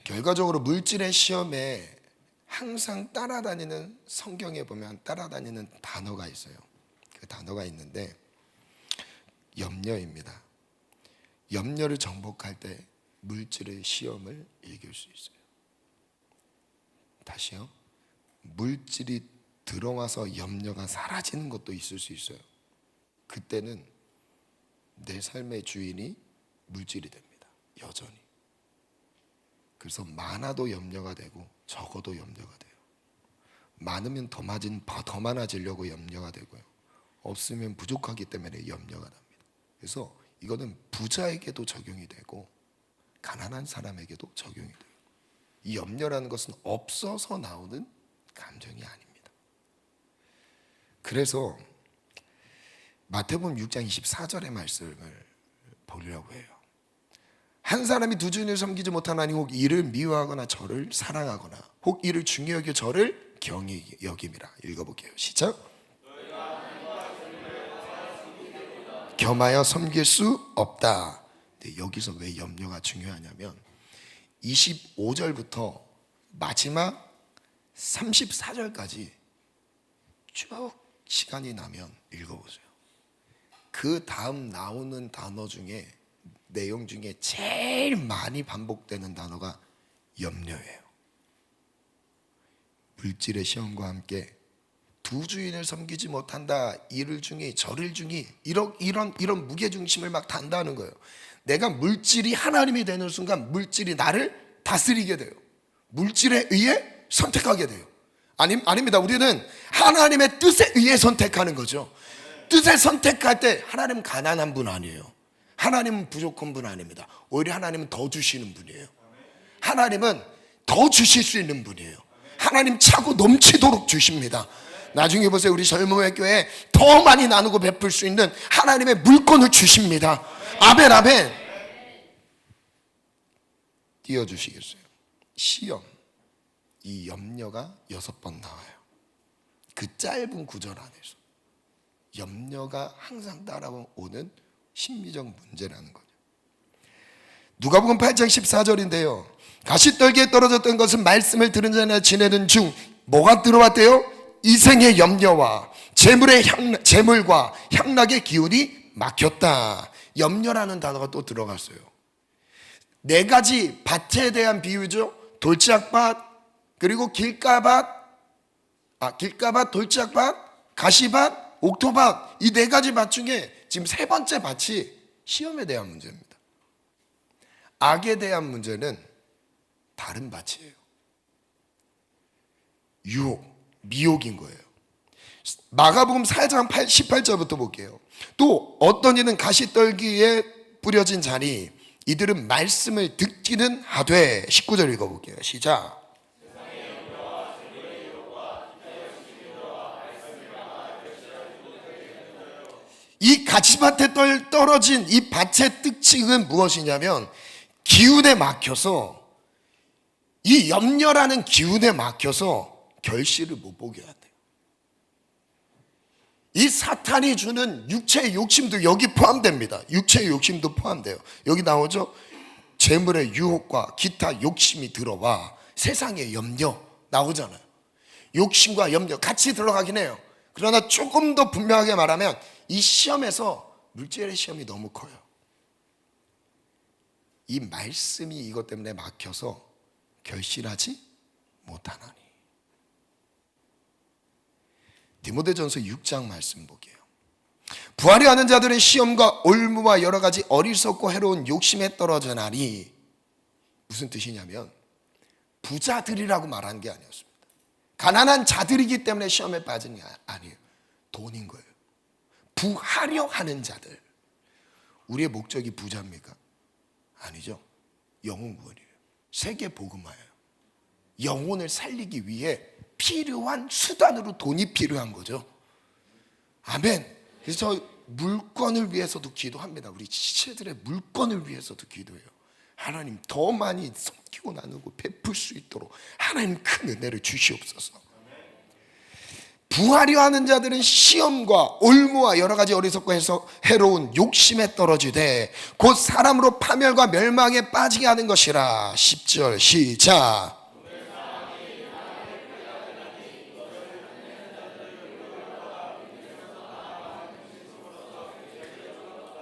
결과적으로 물질의 시험에 항상 따라다니는, 성경에 보면 따라다니는 단어가 있어요. 그 단어가 있는데 염려입니다. 염려를 정복할 때 물질의 시험을 이길 수 있어요. 다시요. 물질이 들어와서 염려가 사라지는 것도 있을 수 있어요. 그때는 내 삶의 주인이 물질이 됩니다. 여전히. 그래서 많아도 염려가 되고 적어도 염려가 돼요. 많으면 더 많아지려고 염려가 되고요. 없으면 부족하기 때문에 염려가 납니다. 그래서 이거는 부자에게도 적용이 되고 가난한 사람에게도 적용이 돼요. 이 염려라는 것은 없어서 나오는 감정이 아닙니다. 그래서 마태복음 6장 24절의 말씀을 보려고 해요. 한 사람이 두 주인을 섬기지 못하나니 혹 이를 미워하거나 저를 사랑하거나 혹 이를 중히 여겨 저를 경히 여김이라. 읽어볼게요. 시작. 겸하여 섬길 수 없다. 근데 여기서 왜 염려가 중요하냐면 25절부터 마지막 34절까지 쭉 시간이 나면 읽어보세요. 그 다음 나오는 단어 중에 내용 중에 제일 많이 반복되는 단어가 염려예요. 물질의 시험과 함께 두 주인을 섬기지 못한다. 이를 중히 저를 중히 이런 무게중심을 막 단다는 거예요. 내가 물질이 하나님이 되는 순간 물질이 나를 다스리게 돼요. 물질에 의해 선택하게 돼요. 아닙니다. 우리는 하나님의 뜻에 의해 선택하는 거죠. 뜻에 선택할 때 하나님은 가난한 분 아니에요. 하나님은 부족한 분 아닙니다. 오히려 하나님은 더 주시는 분이에요. 하나님은 더 주실 수 있는 분이에요. 하나님 차고 넘치도록 주십니다. 나중에 보세요. 우리 젊음의 교회에 더 많이 나누고 베풀 수 있는 하나님의 물건을 주십니다. 아멘 아멘. 띄워주시겠어요? 시험, 이 염려가 6번 나와요. 그 짧은 구절 안에서 염려가 항상 따라오는 심리적 문제라는 거죠. 누가복음 8장 14절인데요. 가시떨기에 떨어졌던 것은 말씀을 들은 자나 지내던 중 뭐가 들어왔대요? 이생의 염려와 재물과 향락의 기운이 막혔다. 염려라는 단어가 또 들어갔어요. 4가지 밭에 대한 비유죠. 돌짝밭, 그리고 길가밭, 돌짝밭, 가시밭, 옥토밭. 이 4가지 밭 중에 지금 3번째 밭이 시험에 대한 문제입니다. 악에 대한 문제는 다른 밭이에요. 유혹, 미혹인 거예요. 마가복음 4장 18절부터 볼게요. 또 어떤 이는 가시떨기에 뿌려진 자니 이들은 말씀을 듣기는 하되. 19절 읽어볼게요. 시작. 이 가시밭에 떨어진 이 밭의 특징은 무엇이냐면 기운에 막혀서, 이 염려라는 기운에 막혀서 결실을 못 보게 한대요. 이 사탄이 주는 육체의 욕심도 여기 포함됩니다. 육체의 욕심도 포함돼요. 여기 나오죠. 재물의 유혹과 기타 욕심이 들어와 세상의 염려 나오잖아요. 욕심과 염려 같이 들어가긴 해요. 그러나 조금 더 분명하게 말하면 이 시험에서 물질의 시험이 너무 커요. 이 말씀이 이것 때문에 막혀서 결실하지 못하나니. 디모데전서 6장 말씀 볼게요. 부활이 하는 자들은 시험과 올무와 여러 가지 어리석고 해로운 욕심에 떨어져나니. 무슨 뜻이냐면 부자들이라고 말하는 게 아니었습니다. 가난한 자들이기 때문에 시험에 빠진 게 아니에요. 돈인 거예요. 부하려 하는 자들. 우리의 목적이 부자입니까? 아니죠. 영혼 구원이에요. 세계 복음화예요. 영혼을 살리기 위해 필요한 수단으로 돈이 필요한 거죠. 아멘. 그래서 저 물건을 위해서도 기도합니다. 우리 지체들의 물건을 위해서도 기도해요. 하나님 더 많이 섬기고 나누고 베풀 수 있도록 하나님 큰 은혜를 주시옵소서. 부하려 하는 자들은 시험과 올무와 여러 가지 어리석고 해서 해로운 욕심에 떨어지되 곧 사람으로 파멸과 멸망에 빠지게 하는 것이라. 10절 시작.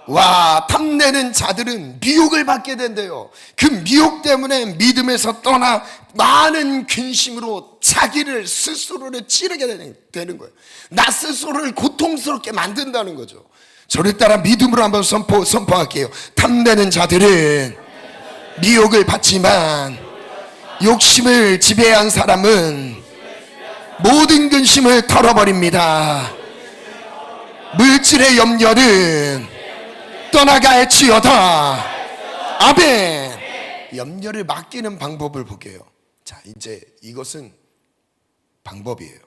와, 탐내는 자들은 미혹을 받게 된대요. 그 미혹 때문에 믿음에서 떠나 많은 근심으로 자기를 스스로를 찌르게 되는 거예요. 나 스스로를 고통스럽게 만든다는 거죠. 저를 따라 믿음으로 한번 선포할게요. 탐내는 자들은 미혹을 받지만 욕심을 지배한 사람은 모든 근심을 털어버립니다. 물질의 염려는 떠나갈지어다. 아멘. 염려를 맡기는 방법을 볼게요. 자, 이제 이것은 방법이에요.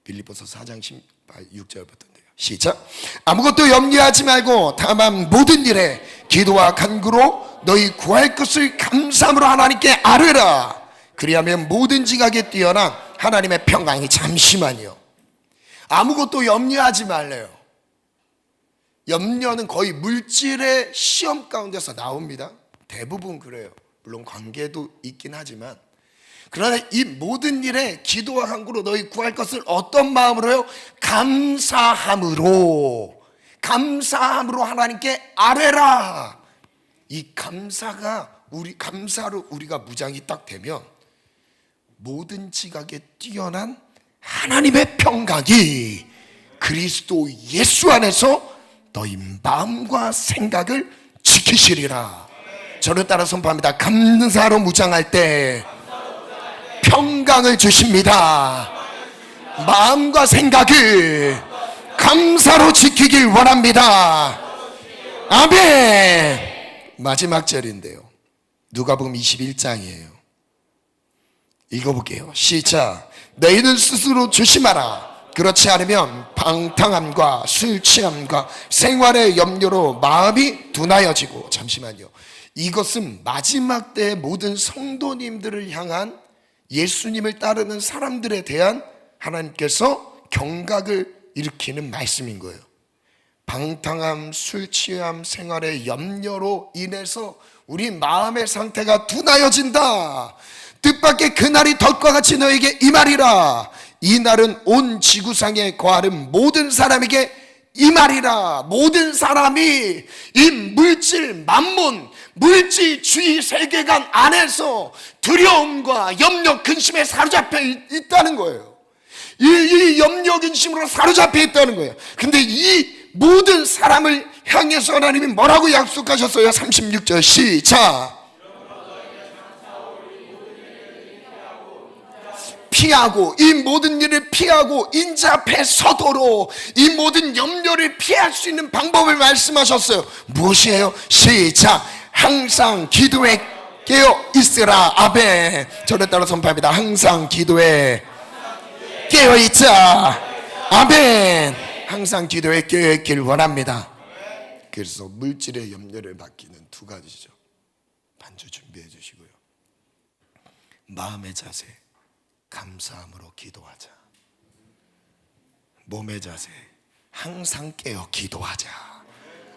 빌립보서 4장 6절부터인데요. 시작. 아무것도 염려하지 말고 다만 모든 일에 기도와 간구로 너희 구할 것을 감사함으로 하나님께 아뢰라. 그리하면 모든 지각에 뛰어난 하나님의 평강이, 잠시만요, 아무것도 염려하지 말래요. 염려는 거의 물질의 시험 가운데서 나옵니다. 대부분 그래요. 물론 관계도 있긴 하지만, 그러나 이 모든 일에 기도와 간구로 너희 구할 것을 어떤 마음으로요? 감사함으로 하나님께 아뢰라. 이 감사로 우리가 무장이 딱 되면 모든 지각에 뛰어난 하나님의 평강이 그리스도 예수 안에서 너희 마음과 생각을 지키시리라. 저를 따라 선포합니다. 감사로 무장할 때 평강을 주십니다. 마음과 생각을 감사로 지키길 원합니다. 아멘. 마지막 절인데요, 누가복음 21장이에요. 읽어볼게요. 시작. 너희는 스스로 조심하라. 그렇지 않으면 방탕함과 술 취함과 생활의 염려로 마음이 둔하여지고. 잠시만요, 이것은 마지막 때의 모든 성도님들을 향한, 예수님을 따르는 사람들에 대한 하나님께서 경각을 일으키는 말씀인 거예요. 방탕함, 술 취함, 생활의 염려로 인해서 우리 마음의 상태가 둔하여진다. 뜻밖의 그날이 덫과 같이 너에게 임하리라. 이 날은 온 지구상에 거하는 모든 사람에게 임하리라. 모든 사람이 이 물질, 만몬, 물질주의 세계관 안에서 두려움과 염려, 근심에 사로잡혀 있다는 거예요. 이 염려, 근심으로 사로잡혀 있다는 거예요. 근데 이 모든 사람을 향해서 하나님이 뭐라고 약속하셨어요? 36절 시작. 피하고, 이 모든 일을 피하고 인자 앞에 서도록 이 모든 염려를 피할 수 있는 방법을 말씀하셨어요. 무엇이에요? 시작. 항상 기도에 깨어 있으라. 아멘. 저를 따라 선포합니다. 항상 기도에 깨어 있자. 아멘. 항상 기도에 깨어 있길 원합니다. 그래서 물질의 염려를 맡기는 두 가지죠. 반주 준비해 주시고요. 마음의 자세, 감사함으로 기도하자. 몸의 자세, 항상 깨어 기도하자.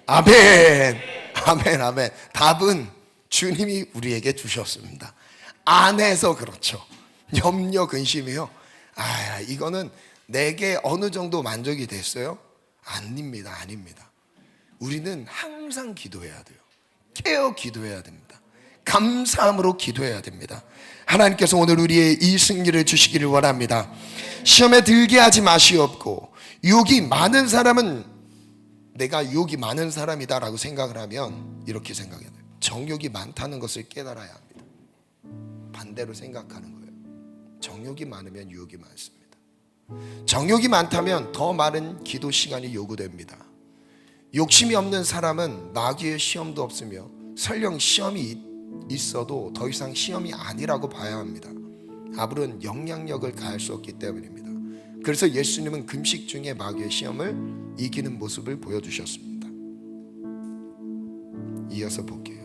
아멘. 아멘. 아멘. 답은 주님이 우리에게 주셨습니다. 안에서 그렇죠. 염려, 근심이요, 이거는 내게 어느 정도 만족이 됐어요? 아닙니다. 우리는 항상 기도해야 돼요. 깨어 기도해야 됩니다. 감사함으로 기도해야 됩니다. 하나님께서 오늘 우리의 이 승리를 주시기를 원합니다. 시험에 들게 하지 마시옵고. 유혹이 많은 사람은 내가 유혹이 많은 사람이다라고 생각을 하면 이렇게 생각해야 돼요. 정욕이 많다는 것을 깨달아야 합니다. 반대로 생각하는 거예요. 정욕이 많으면 유혹이 많습니다. 정욕이 많다면 더 많은 기도 시간이 요구됩니다. 욕심이 없는 사람은 마귀의 시험도 없으며 설령 시험이 있어도 더 이상 시험이 아니라고 봐야 합니다. 아무런 영향력을 가할 수 없기 때문입니다. 그래서 예수님은 금식 중에 마귀의 시험을 이기는 모습을 보여주셨습니다. 이어서 볼게요.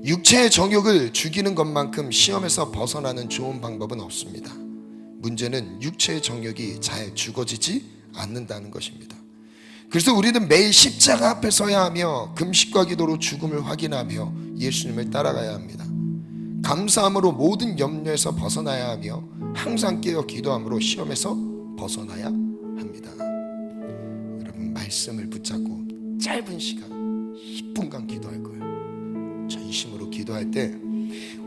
육체의 정욕을 죽이는 것만큼 시험에서 벗어나는 좋은 방법은 없습니다. 문제는 육체의 정욕이 잘 죽어지지 않는다는 것입니다. 그래서 우리는 매일 십자가 앞에 서야 하며 금식과 기도로 죽음을 확인하며 예수님을 따라가야 합니다. 감사함으로 모든 염려에서 벗어나야 하며 항상 깨어 기도함으로 시험에서 벗어나야 합니다. 여러분, 말씀을 붙잡고 짧은 시간 10분간 기도할 거예요. 전심으로 기도할 때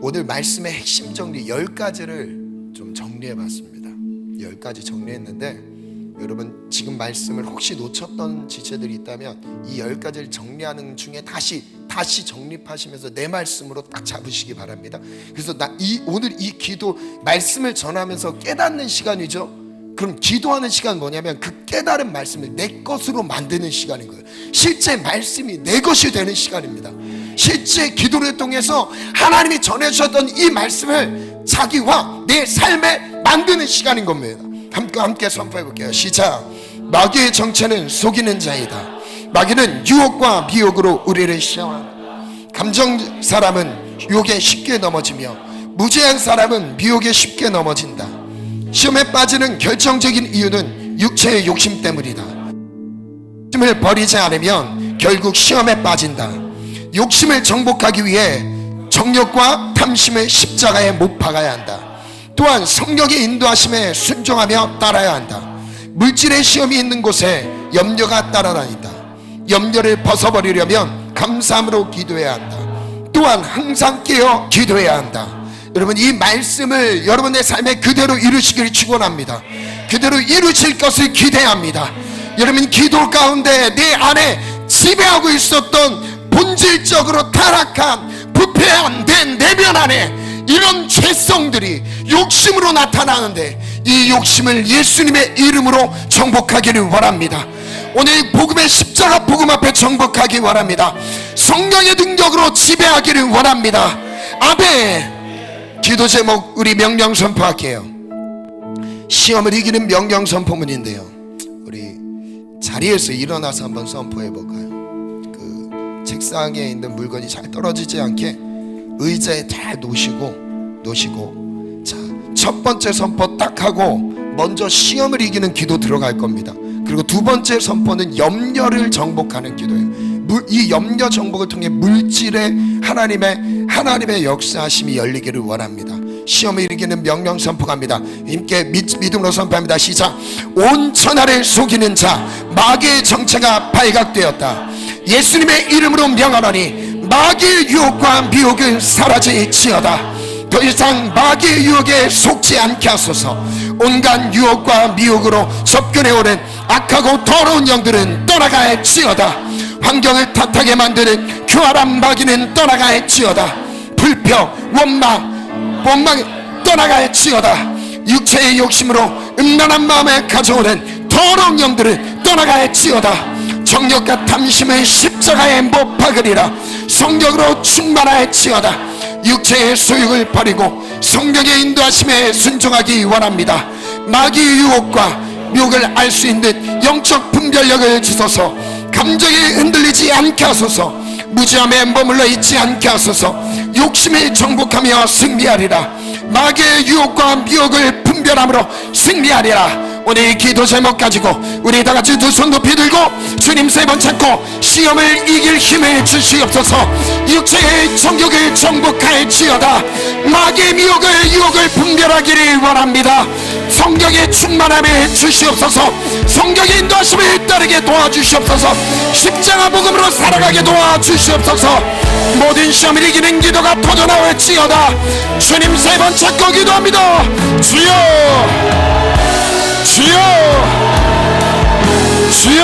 오늘 말씀의 핵심 정리 10가지를 좀 정리해 봤습니다. 10가지 정리했는데 여러분, 지금 말씀을 혹시 놓쳤던 지체들이 있다면 이 10가지를 정리하는 중에 다시 정립하시면서 내 말씀으로 딱 잡으시기 바랍니다. 그래서 오늘 이 기도 말씀을 전하면서 깨닫는 시간이죠. 그럼 기도하는 시간 뭐냐면 그 깨달은 말씀을 내 것으로 만드는 시간인 거예요. 실제 말씀이 내 것이 되는 시간입니다. 실제 기도를 통해서 하나님이 전해주셨던 이 말씀을 자기와 내 삶에 만드는 시간인 겁니다. 함께 선포해 볼게요. 시작. 마귀의 정체는 속이는 자이다. 마귀는 유혹과 미혹으로 우리를 시험한다. 감정 사람은 유혹에 쉽게 넘어지며 무죄한 사람은 미혹에 쉽게 넘어진다. 시험에 빠지는 결정적인 이유는 육체의 욕심 때문이다. 욕심을 버리지 않으면 결국 시험에 빠진다. 욕심을 정복하기 위해 정욕과 탐심을 십자가에 못 박아야 한다. 또한 성령의 인도하심에 순종하며 따라야 한다. 물질의 시험이 있는 곳에 염려가 따라다닌다. 염려를 벗어버리려면 감사함으로 기도해야 한다. 또한 항상 깨어 기도해야 한다. 여러분, 이 말씀을 여러분의 삶에 그대로 이루시기를 축원합니다. 그대로 이루실 것을 기대합니다. 여러분, 기도 가운데 내 안에 지배하고 있었던 본질적으로 타락한 부패한 내 내면 안에 이런 죄성들이 욕심으로 나타나는데, 이 욕심을 예수님의 이름으로 정복하기를 원합니다. 오늘 복음의 십자가 복음 앞에 정복하기 원합니다. 성령의 능력으로 지배하기를 원합니다. 아멘. 기도 제목 우리 명령 선포할게요. 시험을 이기는 명령 선포문인데요, 우리 자리에서 일어나서 한번 선포해 볼까요? 그 책상에 있는 물건이 잘 떨어지지 않게 의자에 잘 놓으시고 자, 첫 번째 선포 딱 하고 먼저 시험을 이기는 기도 들어갈 겁니다. 그리고 두 번째 선포는 염려를 정복하는 기도예요. 이 염려 정복을 통해 물질의 하나님의 역사하심이 열리기를 원합니다. 시험을 이기는 명령 선포합니다. 함께 믿음으로 선포합니다. 시작. 온 천하를 속이는 자 마귀의 정체가 발각되었다. 예수님의 이름으로 명하노니 마귀의 유혹과 미혹은 사라질지어다. 더 이상 마귀의 유혹에 속지 않게 하소서. 온갖 유혹과 미혹으로 접근해오는 악하고 더러운 영들은 떠나갈지어다. 환경을 탓하게 만드는 교활한 마귀는 떠나갈지어다. 불평, 원망 떠나갈지어다. 육체의 욕심으로 음란한 마음에 가져오는 더러운 영들은 떠나갈지어다. 정욕과 탐심을 십자가에 못 박으리라. 성령으로 충만할지어다. 육체의 소욕을 버리고 성령의 인도하심에 순종하기 원합니다. 마귀의 유혹과 미혹을 알 수 있는 영적 분별력을 주소서. 감정에 흔들리지 않게 하소서. 무지함에 머물러 있지 않게 하소서. 욕심을 정복하며 승리하리라. 마귀의 유혹과 미혹을 분별함으로 승리하리라. 오늘 기도 제목 가지고 우리 다 같이 두 손 높이 들고 주님 세 번 찾고 시험을 이길 힘을 주시옵소서. 육체의 정욕을 정복할지어다. 마귀의 미혹을 유혹을 분별하기를 원합니다. 성령의 충만함을 주시옵소서. 성령의 인도하심을 따르게 도와주시옵소서. 십자가 복음으로 살아가게 도와주시옵소서. 모든 시험을 이기는 기도가 터져나올지어다. 주님 세 번 찾고 기도합니다. 주여, 주여, 주여.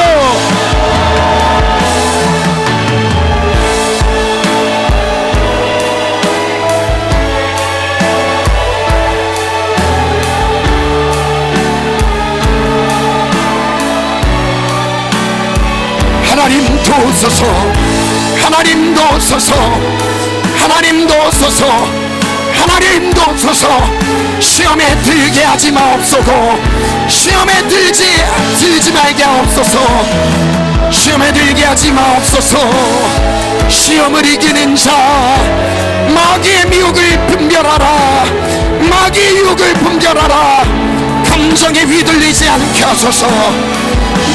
하나님도 오소서, 하나님도 오소서, 하나님도 오소서, 하나님도 오소서. 시험에 들게 하지 마옵소서. 시험에 들지 말게 하옵소서. 시험에 들게 하지 마옵소서. 시험을 이기는 자 마귀의 미혹을 분별하라. 마귀의 유혹을 분별하라. 감정에 휘둘리지 않게 하소서.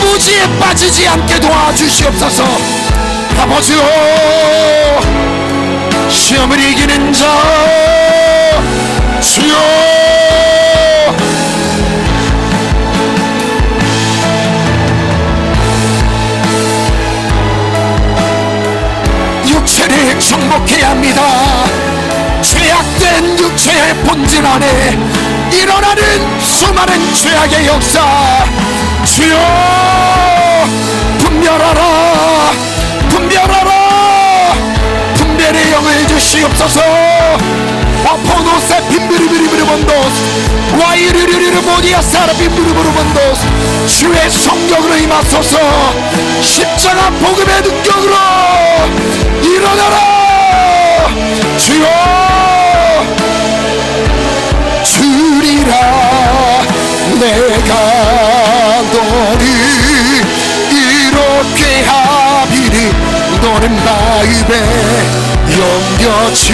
무지에 빠지지 않게 도와주시옵소서. 아버지요, 시험을 이기는 자 주여, 육체를 정복해야 합니다. 죄악된 육체의 본질 안에 일어나는 수많은 죄악의 역사 주여 분별하라. 분별하라. 분별의 영을 주시옵소서. 아포노세 빈브리브리브리본도스 와이르르르르 모디아사라 빈브리브리본도스. 주의 성령으로 임하소서. 십자가 복음의 능력으로 일어나라. 내가 너를 이렇게 하리니 너는 마음에 염려치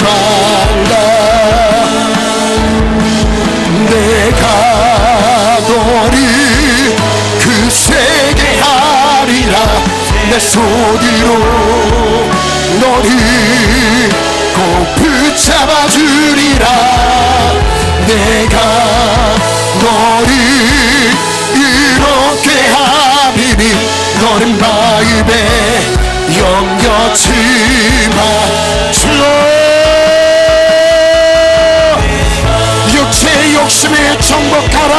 말라. 내가 너를 그세게 하리라. 내 손으로 너를 꼭 붙잡아 주리라. 내가 너를 이렇게 하리니 너는 마음에 염려치 마. 주여, 육체의 욕심에 정복하라.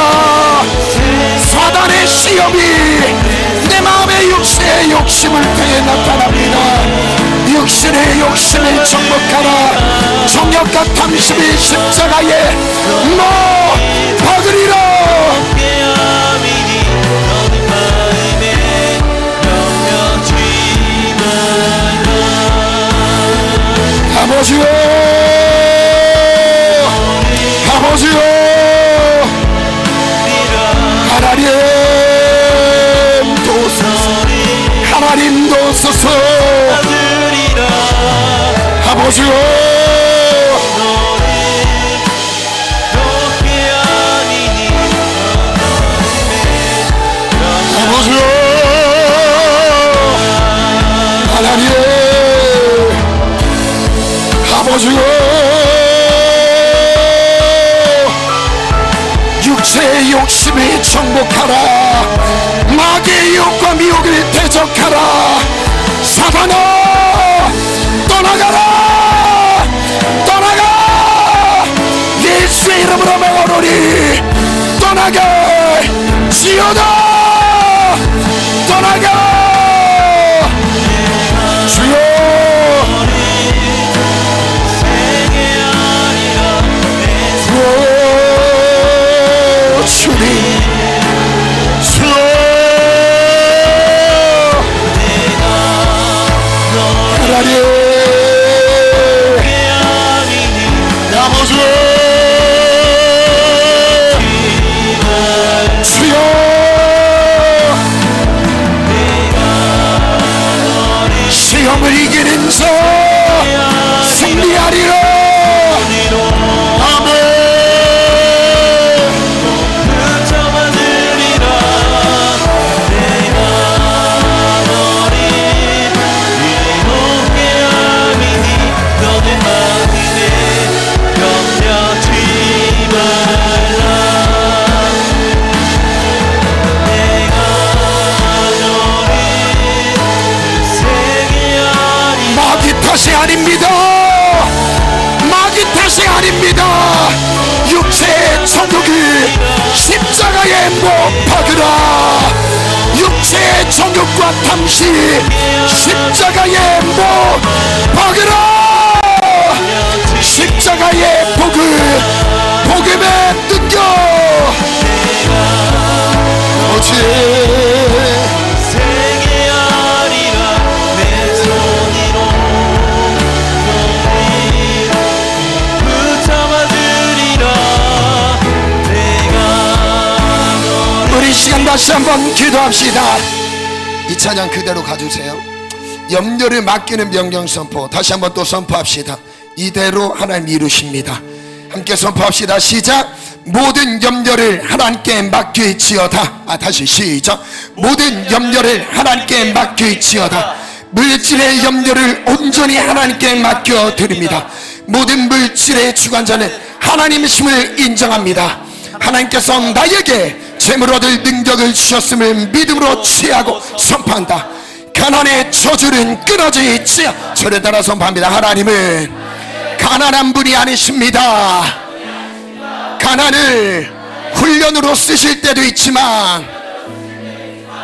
사단의 시험이 내 마음의 육체의 욕심을 통해 나타납니다. 육신의 욕심을 정복하라. 정욕과 탐심이 십자가에 못 박으리라. 아버지요, 아버지요, 하나님 도우소서, 하나님 도우소서. 아버지요, 아버지요, 하나님, 아버지요, 육체의 욕심에 정복하라. 마귀의 유혹과 미혹을 대적하라. 사단아 떠나가라, 떠나가. 예수의 이름으로 명하노니 떠나가 지어다, 떠나가. 주여, 주님, 주여, 하나님, 아버지, 주여, 시험을 이기는 자 승리하리라. 아닙니다. 마귀 탓이 아닙니다. 육체의 정욕을 십자가에 못 박으라. 육체의 정욕과 탐심 십자가에 못 박으라. 십자가의 복을 복음에 능겨. 시간 다시 한번 기도합시다. 이 찬양 그대로 가주세요. 염려를 맡기는 명령 선포 다시 한번 또 선포합시다. 이대로 하나님 이루십니다. 함께 선포합시다. 시작. 모든 염려를 하나님께 맡길지어다. 다시 시작. 모든 염려를 하나님께 맡길지어다. 물질의 염려를 온전히 하나님께 맡겨드립니다. 모든 물질의 주관자는 하나님이심을 인정합니다. 하나님께서 나에게 재물 얻을 능력을 주셨음을 믿음으로 취하고 선포한다. 가난의 저주는 끊어져 있지. 저를 따라 선포합니다. 하나님은 가난한 분이 아니십니다. 가난을 훈련으로 쓰실 때도 있지만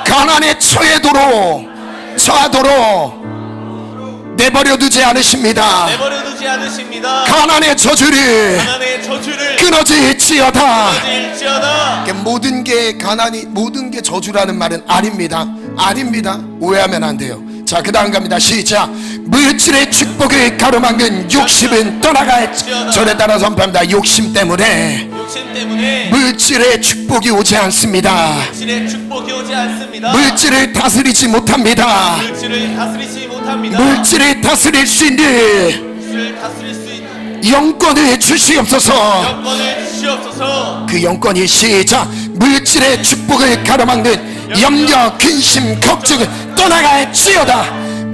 가난에 처하도록 내버려두지 않으십니다. 가난의 저주를 끊어질지어다. 모든 게 가난이 모든 게 저주라는 말은 아닙니다. 오해하면 안 돼요. 자, 그 다음 갑니다. 시작. 물질의 축복을 가로막는 욕심은 떠나갈지어다. 저에 따라 선포합니다. 욕심 때문에 물질의 축복이 오지 않습니다. 물질을 다스리지 못합니다. 물질을 다스릴 수 있는 영권을 주시옵소서. 그 영권이 시작. 물질의 축복을 가로막는 염려, 근심, 걱정을 떠나갈지어다.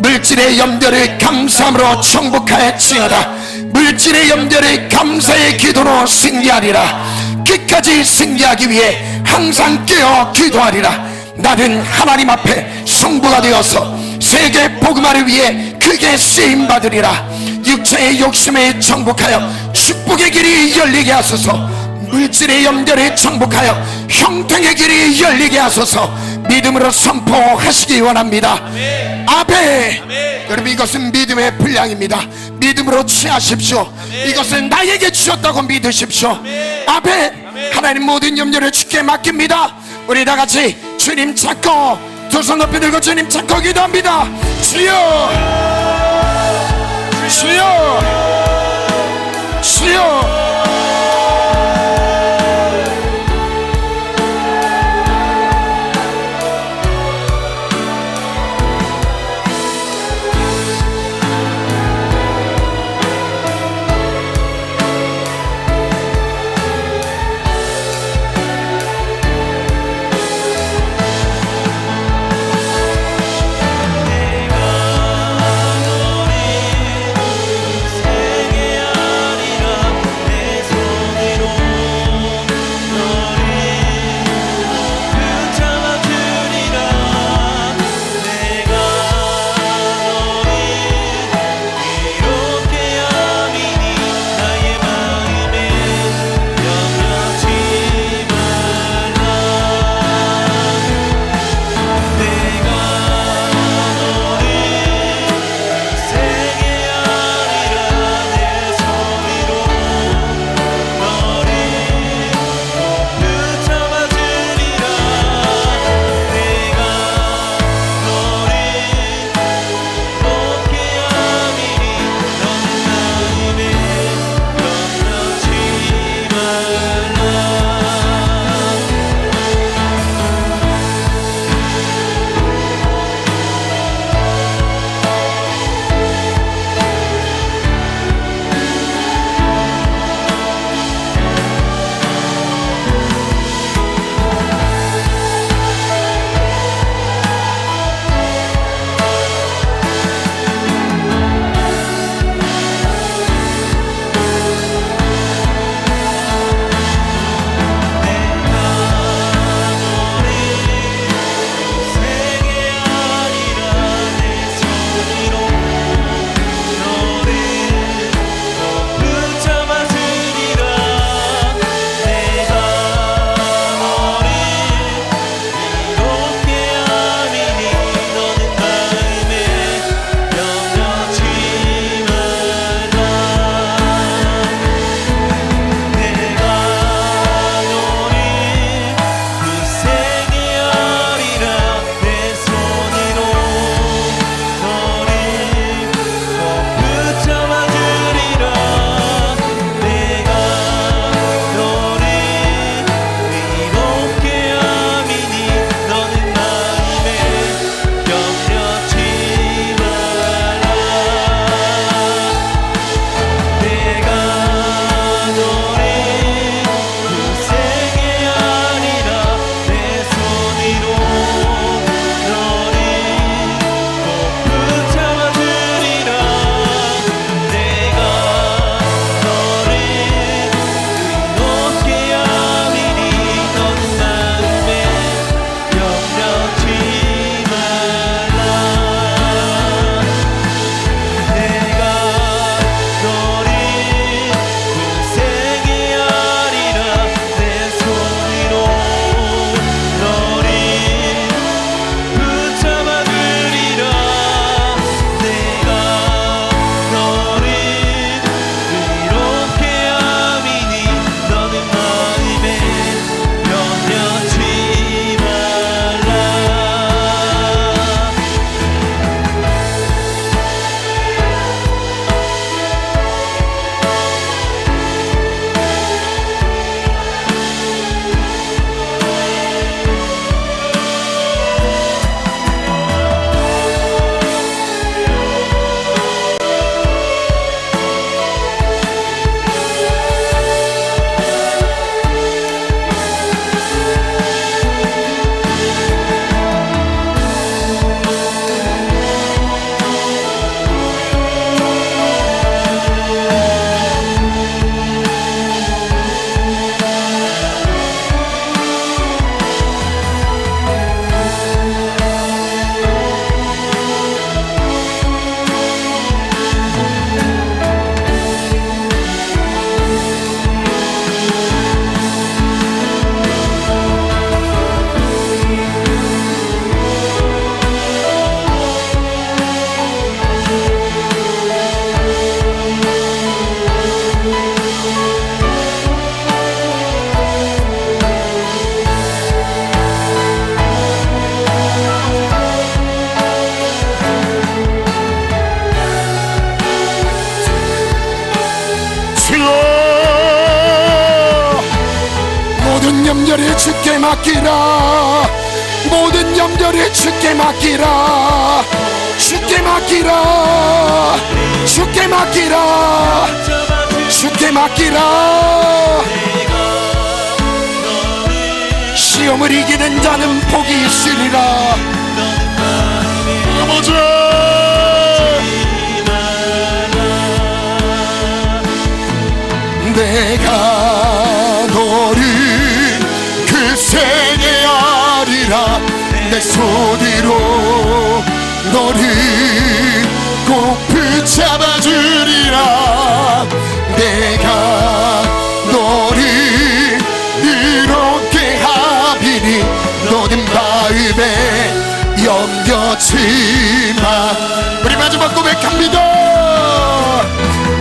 물질의 염려를 감사함으로 정복할지어다. 물질의 염려를 감사의 기도로 승리하리라. 끝까지 승리하기 위해 항상 깨어 기도하리라. 나는 하나님 앞에 성부가 되어서 세계 복음화를 위해 크게 쓰임받으리라. 육체의 욕심에 정복하여 축복의 길이 열리게 하소서. 물질의 염려를 정복하여 형통의 길이 열리게 하소서. 믿음으로 선포하시기 원합니다. 아멘. 여러분, 이것은 믿음의 분량입니다. 믿음으로 취하십시오. 이것은 나에게 주셨다고 믿으십시오. 아멘. 하나님 모든 염려를 주께 맡깁니다. 우리 다 같이 주님 찾고 두 손 높이 들고 주님 찾고 기도합니다. 주여, 주여, 주여. 염려를 주께 맡기라. 모든 염려를 주께 맡기라. 주께 맡기라. 주께 맡기라. 주께 맡기라. 시험을 이기는 자는 복이 있으리라. 아버지, 내가 너를 그 세계 아리라. 내 손으로 너를 꼭 붙잡아주리라. 내가 너를 이렇게 하리니 너는 마음에 염려치마. 우리 마지막 고백합니다.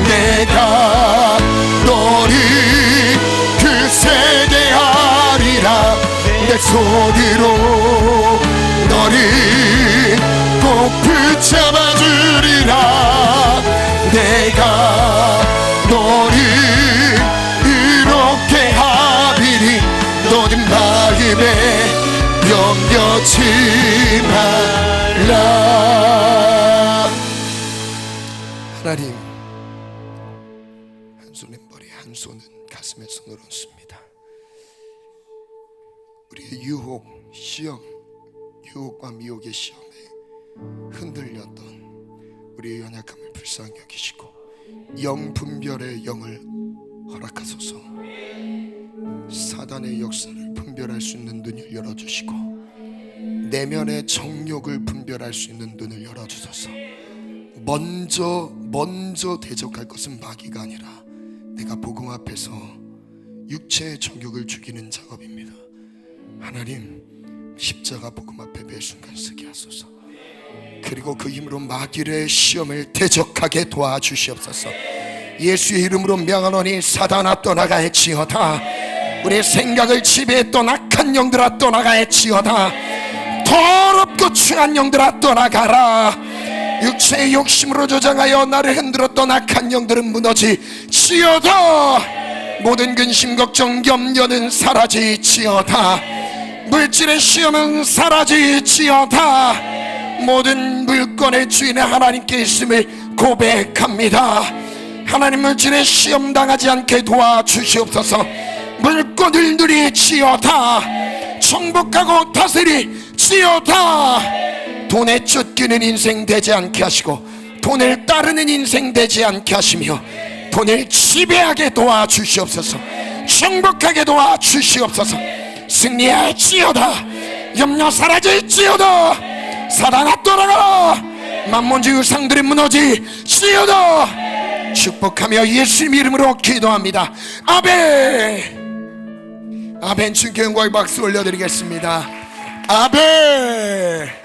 내가 너를 그 세계 하리라. 내 손으로 너를 꼭 붙잡아주리라. 내가 너를 이렇게 하리니 너는 마음에 염려치 말라. 하나님, 한 손은 머리, 한 손은 가슴에 손을 얹습니다. 우리의 유혹, 시험, 유혹과 미혹의 시험에 흔들렸던 우리의 연약함을 불쌍히 여기시고 영분별의 영을 허락하소서. 사단의 역사를 분별할 수 있는 눈을 열어주시고 내면의 정욕을 분별할 수 있는 눈을 열어주소서. 먼저 대적할 것은 마귀가 아니라 내가 복음 앞에서 육체의 정욕을 죽이는 작업입니다. 하나님, 십자가 복음 앞에 매 순간 서게 하소서. 그리고 그 힘으로 마귀의 시험을 대적하게 도와주시옵소서. 예수의 이름으로 명하노니 사단아 떠나가 했지어다. 우리의 생각을 지배했던 악한 영들아 떠나가 했지어다. 더럽고 추한 영들아 떠나가라. 육체의 욕심으로 조장하여 나를 흔들었던 악한 영들은 무너지지어다. 모든 근심 걱정 염려는 사라지지어다. 물질의 시험은 사라지지어다. 모든 물건의 주인의 하나님께 있음을 고백합니다. 하나님, 물질의 시험 당하지 않게 도와주시옵소서. 물건을 누리지어다. 정복하고 다스리지어다. 돈에 쫓기는 인생 되지 않게 하시고 돈을 따르는 인생 되지 않게 하시며 돈을 지배하게 도와주시옵소서. 정복하게 도와주시옵소서. 승리할지어다. 염려 사라질지어다. 사단아 떠나가라. 만몬주의 상들이 무너지지어다. 축복하며 예수님 이름으로 기도합니다. 아멘. 아멘. 주께 영광의 박수 올려드리겠습니다. 아멘.